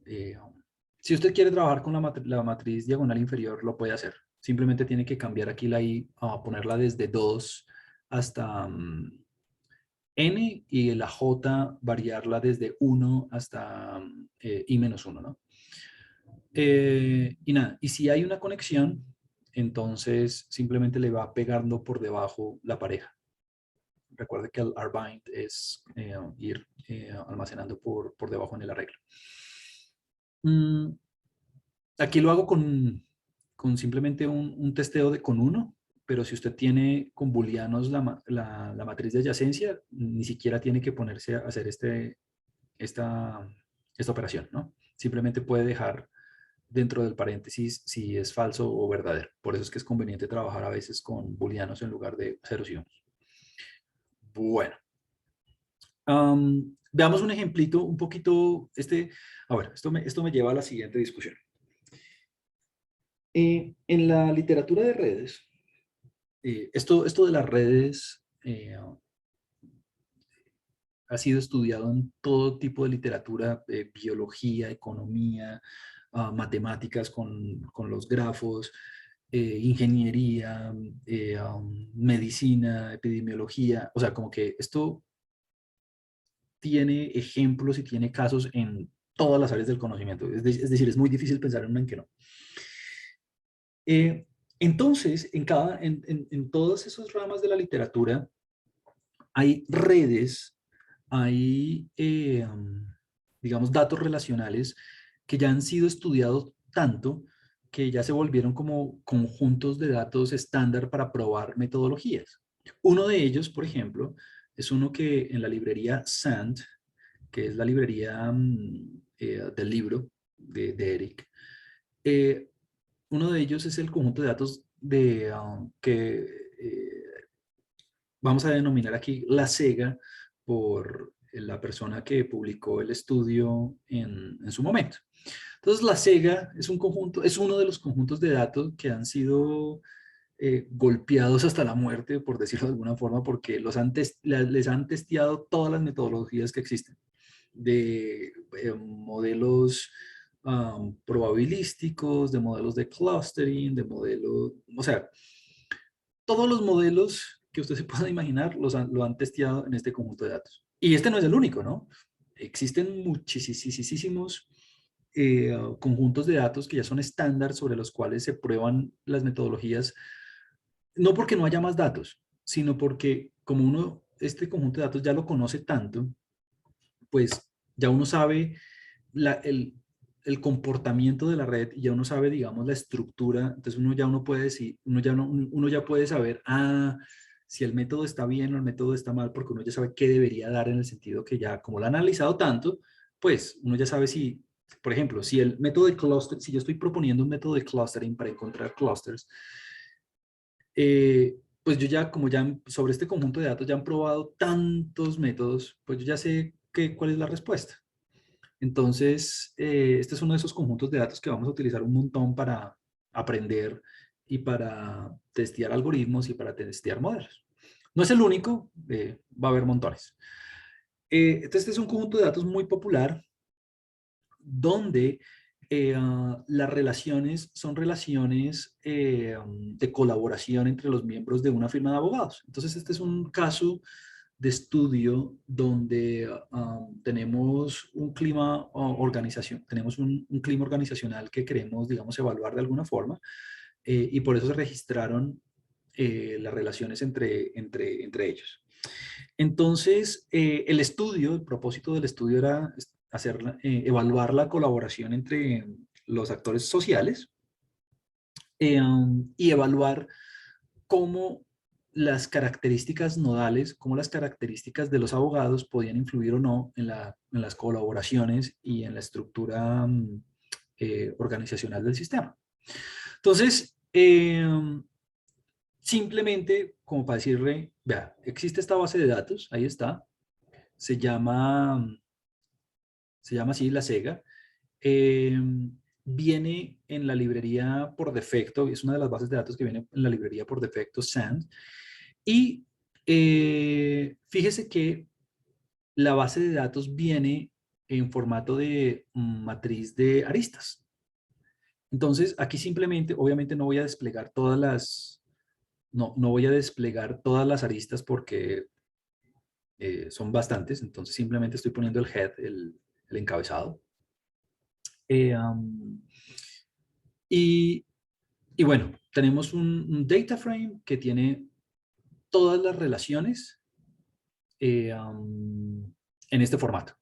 Si usted quiere trabajar con la matriz diagonal inferior, lo puede hacer. Simplemente tiene que cambiar aquí la i, a ponerla desde 2 hasta n, y la j variarla desde 1 hasta i-1, ¿no? Y nada, y si hay una conexión, entonces simplemente le va pegando por debajo la pareja. Recuerde que el rbind es ir almacenando por debajo en el arreglo. Aquí lo hago con simplemente un testeo con uno, pero si usted tiene con booleanos la matriz de adyacencia, ni siquiera tiene que ponerse a hacer esta, esta operación, ¿no? Simplemente puede dejar dentro del paréntesis si es falso o verdadero. Por eso es que es conveniente trabajar a veces con booleanos en lugar de ceros y unos. Bueno, veamos un ejemplito un poquito, a ver, esto me lleva a la siguiente discusión. En la literatura de redes, esto de las redes ha sido estudiado en todo tipo de literatura, biología, economía, matemáticas con los grafos, ingeniería, medicina, epidemiología. O sea, como que esto tiene ejemplos y tiene casos en todas las áreas del conocimiento. Es decir, es muy difícil pensar en una en que no. Entonces, en todas esas ramas de la literatura hay redes, hay, digamos, datos relacionales que ya han sido estudiados tanto que ya se volvieron como conjuntos de datos estándar para probar metodologías. Uno de ellos, por ejemplo, es uno que en la librería Sand, que es la librería del libro de Eric, eh, uno de ellos es el conjunto de datos que vamos a denominar aquí la SEGA por la persona que publicó el estudio en su momento. Entonces, la SEGA es un conjunto, es uno de los conjuntos de datos que han sido golpeados hasta la muerte, por decirlo de alguna forma, porque les han testeado todas las metodologías que existen, de modelos probabilísticos, de modelos de clustering, de modelos, o sea, todos los modelos que usted se pueda imaginar lo han testeado en este conjunto de datos. Y este no es el único, ¿no? Existen muchísimos conjuntos de datos que ya son estándar sobre los cuales se prueban las metodologías, no porque no haya más datos, sino porque como este conjunto de datos ya lo conoce tanto, pues ya uno sabe el comportamiento de la red y ya uno sabe, digamos, la estructura. Entonces uno puede decir, uno ya puede saber, si el método está bien o el método está mal, porque uno ya sabe qué debería dar, en el sentido que ya, como lo han analizado tanto, pues uno ya sabe si, por ejemplo, si el método de cluster, si yo estoy proponiendo un método de clustering para encontrar clusters, pues yo ya, como ya sobre este conjunto de datos ya han probado tantos métodos, pues yo ya sé cuál es la respuesta. Entonces, este es uno de esos conjuntos de datos que vamos a utilizar un montón para aprender y para testear algoritmos y para testear modelos. No es el único, va a haber montones. Entonces, este es un conjunto de datos muy popular donde las relaciones son relaciones de colaboración entre los miembros de una firma de abogados. Entonces, este es un caso de estudio donde tenemos un clima tenemos un clima organizacional que queremos, digamos, evaluar de alguna forma, y por eso se registraron las relaciones entre ellos. Entonces, el propósito del estudio era evaluar la colaboración entre los actores sociales, y evaluar cómo las características nodales, cómo las características de los abogados podían influir o no en las colaboraciones y en la estructura organizacional del sistema. Entonces, simplemente como para decirle, vea, existe esta base de datos, ahí está, se llama, se llama así la Sega. Eh, Viene en la librería por defecto, es una de las bases de datos que viene en la librería por defecto, SAND. Y fíjese que la base de datos viene en formato de matriz de aristas. Entonces, aquí simplemente, obviamente no voy a desplegar todas las, no voy a desplegar todas las aristas porque son bastantes, entonces simplemente estoy poniendo el head, el encabezado. Um, y, y, bueno, tenemos un data frame que tiene todas las relaciones en este formato.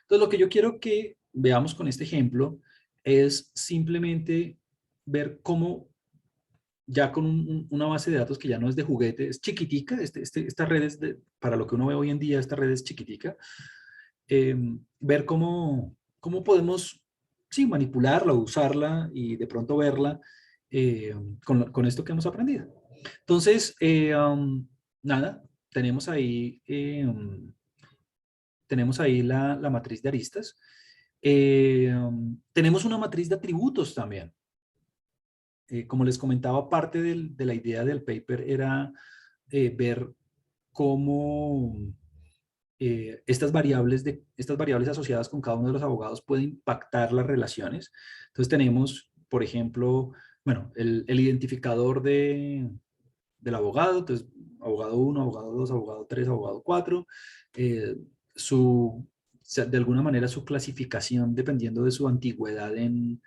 Entonces, lo que yo quiero que veamos con este ejemplo es simplemente ver cómo ya con una base de datos que ya no es de juguete, es chiquitica, esta red es para lo que uno ve hoy en día, esta red es chiquitica, ver cómo podemos, sí, manipularla, usarla y de pronto verla eh, con esto que hemos aprendido. Entonces, nada, tenemos ahí la matriz de aristas. Tenemos una matriz de atributos también. Como les comentaba, parte de la idea del paper era ver cómo estas variables asociadas con cada uno de los abogados pueden impactar las relaciones. Entonces tenemos, por ejemplo, bueno, el identificador del abogado, entonces abogado 1, abogado 2, abogado 3, abogado 4, eh, de alguna manera su clasificación dependiendo de su antigüedad en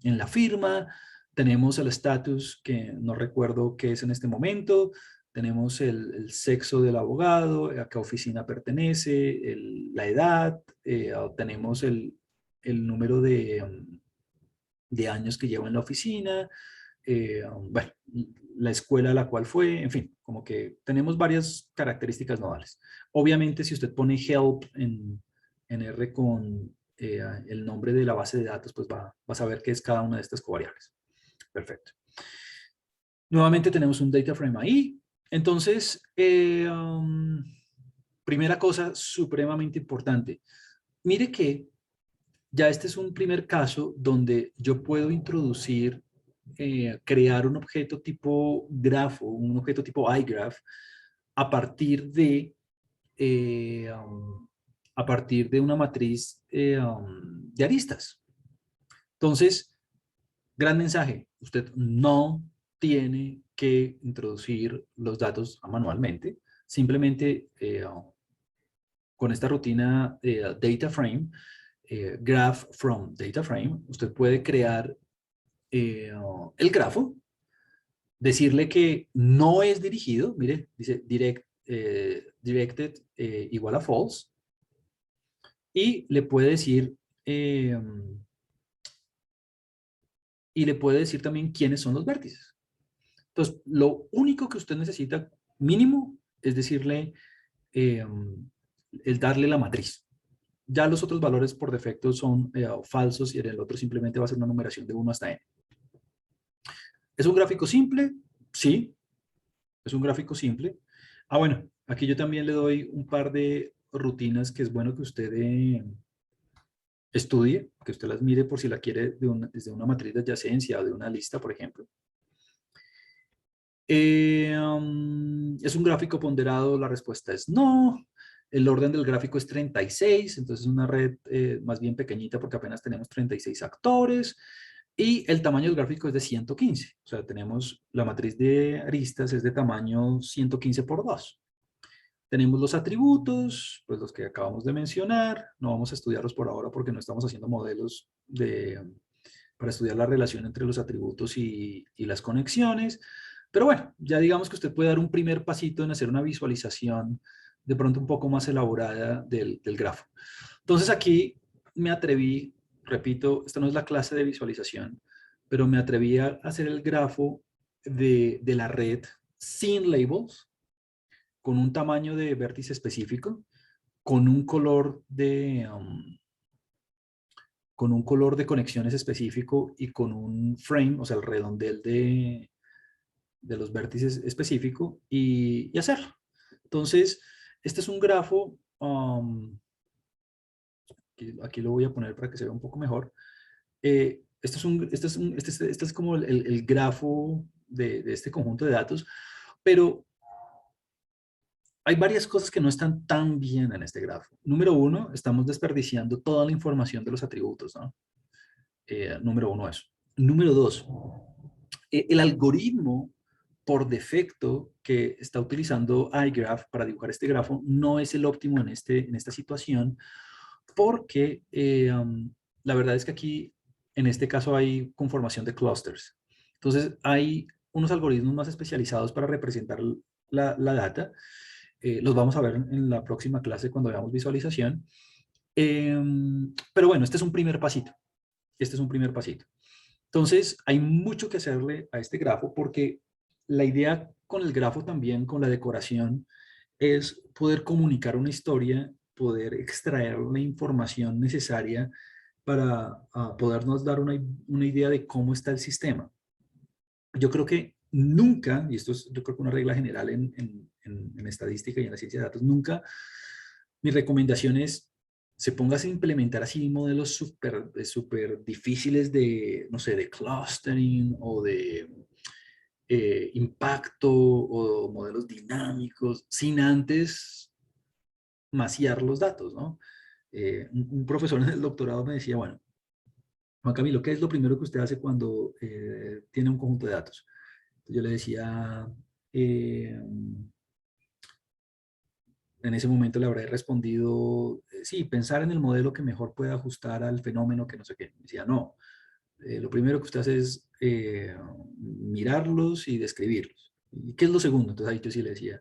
la firma. Tenemos el estatus, que no recuerdo qué es en este momento. Tenemos el sexo del abogado, a qué oficina pertenece, la edad, tenemos el número de años que lleva en la oficina, bueno, la escuela a la cual fue, en fin, como que tenemos varias características nodales. Obviamente, si usted pone help en R con el nombre de la base de datos, pues va a saber qué es cada una de estas covariables. Perfecto. Nuevamente tenemos un data frame ahí. Entonces, primera cosa supremamente importante. Mire que ya este es un primer caso donde yo puedo introducir, crear un objeto tipo grafo, un objeto tipo iGraph, a partir de, eh, um, a partir de una matriz de aristas. Entonces, gran mensaje, usted no tiene que introducir los datos manualmente, simplemente con esta rutina data frame, graph from data frame, usted puede crear el grafo, decirle que no es dirigido, mire, dice directed igual a false, y le puede decir, eh, también quiénes son los vértices. Entonces, lo único que usted necesita mínimo es decirle, eh, el darle la matriz. Ya los otros valores por defecto son falsos y en el otro simplemente va a ser una numeración de 1 hasta n. ¿Es un gráfico simple? Sí, es un gráfico simple. Ah, bueno, aquí yo también le doy un par de rutinas que es bueno que usted estudie, que usted las mire por si la quiere desde una matriz de adyacencia o de una lista, por ejemplo. ¿Es un gráfico ponderado? La respuesta es no. El orden del gráfico es 36, entonces es una red más bien pequeñita porque apenas tenemos 36 actores. Y el tamaño del gráfico es de 115. O sea, tenemos la matriz de aristas es de tamaño 115 por 2. Tenemos los atributos, pues los que acabamos de mencionar. No vamos a estudiarlos por ahora porque no estamos haciendo modelos para estudiar la relación entre los atributos y las conexiones. Pero bueno, ya digamos que usted puede dar un primer pasito en hacer una visualización de pronto un poco más elaborada del grafo. Entonces aquí me atreví, repito, esta no es la clase de visualización, pero me atreví a hacer el grafo de la red sin labels, con un tamaño de vértice específico, con un color con un color de conexiones específico y con un frame, o sea, el redondel de los vértices específico y hacerlo. Entonces, este es un grafo, aquí lo voy a poner para que se vea un poco mejor. Este es como el grafo de este conjunto de datos, pero hay varias cosas que no están tan bien en este grafo. Número uno, estamos desperdiciando toda la información de los atributos, ¿no? Número uno eso. Número dos, el algoritmo por defecto que está utilizando iGraph para dibujar este grafo no es el óptimo en esta situación porque la verdad es que aquí, en este caso, hay conformación de clusters. Entonces, hay unos algoritmos más especializados para representar la data. Los vamos a ver en la próxima clase cuando veamos visualización. Pero bueno, este es un primer pasito. Este es un primer pasito. Entonces, hay mucho que hacerle a este grafo porque la idea con el grafo también, con la decoración, es poder comunicar una historia, poder extraer la información necesaria para podernos dar una idea de cómo está el sistema. Yo creo que nunca, y esto es yo creo que una regla general en estadística y en la ciencia de datos, nunca mi recomendación es se pongas a implementar así modelos súper difíciles de, no sé, de clustering o de impacto o modelos dinámicos, sin antes maciar los datos, ¿no? Un profesor en el doctorado me decía, bueno, Juan Camilo, ¿qué es lo primero que usted hace cuando tiene un conjunto de datos? Yo le decía, eh, en ese momento le habré respondido, sí, pensar en el modelo que mejor pueda ajustar al fenómeno que no sé qué. Me decía, no, lo primero que usted hace es mirarlos y describirlos. ¿Y qué es lo segundo? Entonces ahí yo sí le decía,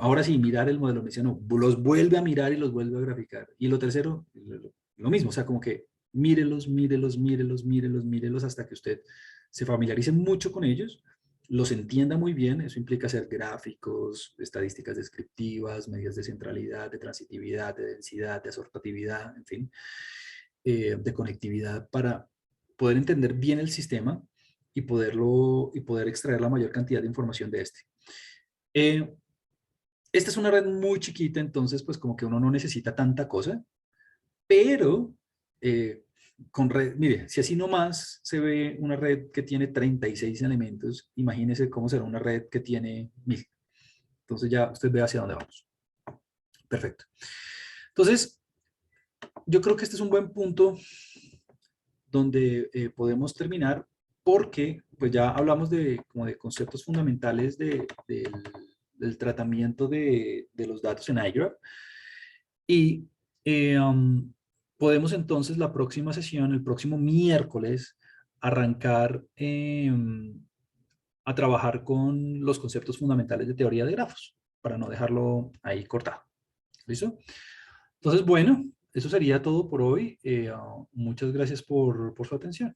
ahora sí, mirar el modelo. Me decía, no, los vuelve a mirar y los vuelve a graficar. Y lo tercero, lo mismo, o sea, como que mírelos, mírelos, mírelos, mírelos, mírelos hasta que usted se familiarice mucho con ellos, los entienda muy bien. Eso implica hacer gráficos, estadísticas descriptivas, medidas de centralidad, de transitividad, de densidad, de asortatividad, en fin, de conectividad para poder entender bien el sistema y poder extraer la mayor cantidad de información de este. Eh, Esta es una red muy chiquita, entonces pues como que uno no necesita tanta cosa, pero con red, mire, si así nomás se ve una red que tiene 36 elementos, imagínese cómo será una red que tiene 1000. Entonces ya usted ve hacia dónde vamos. Perfecto. Entonces, yo creo que este es un buen punto donde podemos terminar porque pues ya hablamos de, como de conceptos fundamentales del tratamiento de los datos en iGraph. Y podemos entonces la próxima sesión, el próximo miércoles, arrancar a trabajar con los conceptos fundamentales de teoría de grafos, para no dejarlo ahí cortado. ¿Listo? Entonces, bueno, eso sería todo por hoy. Muchas gracias por su atención.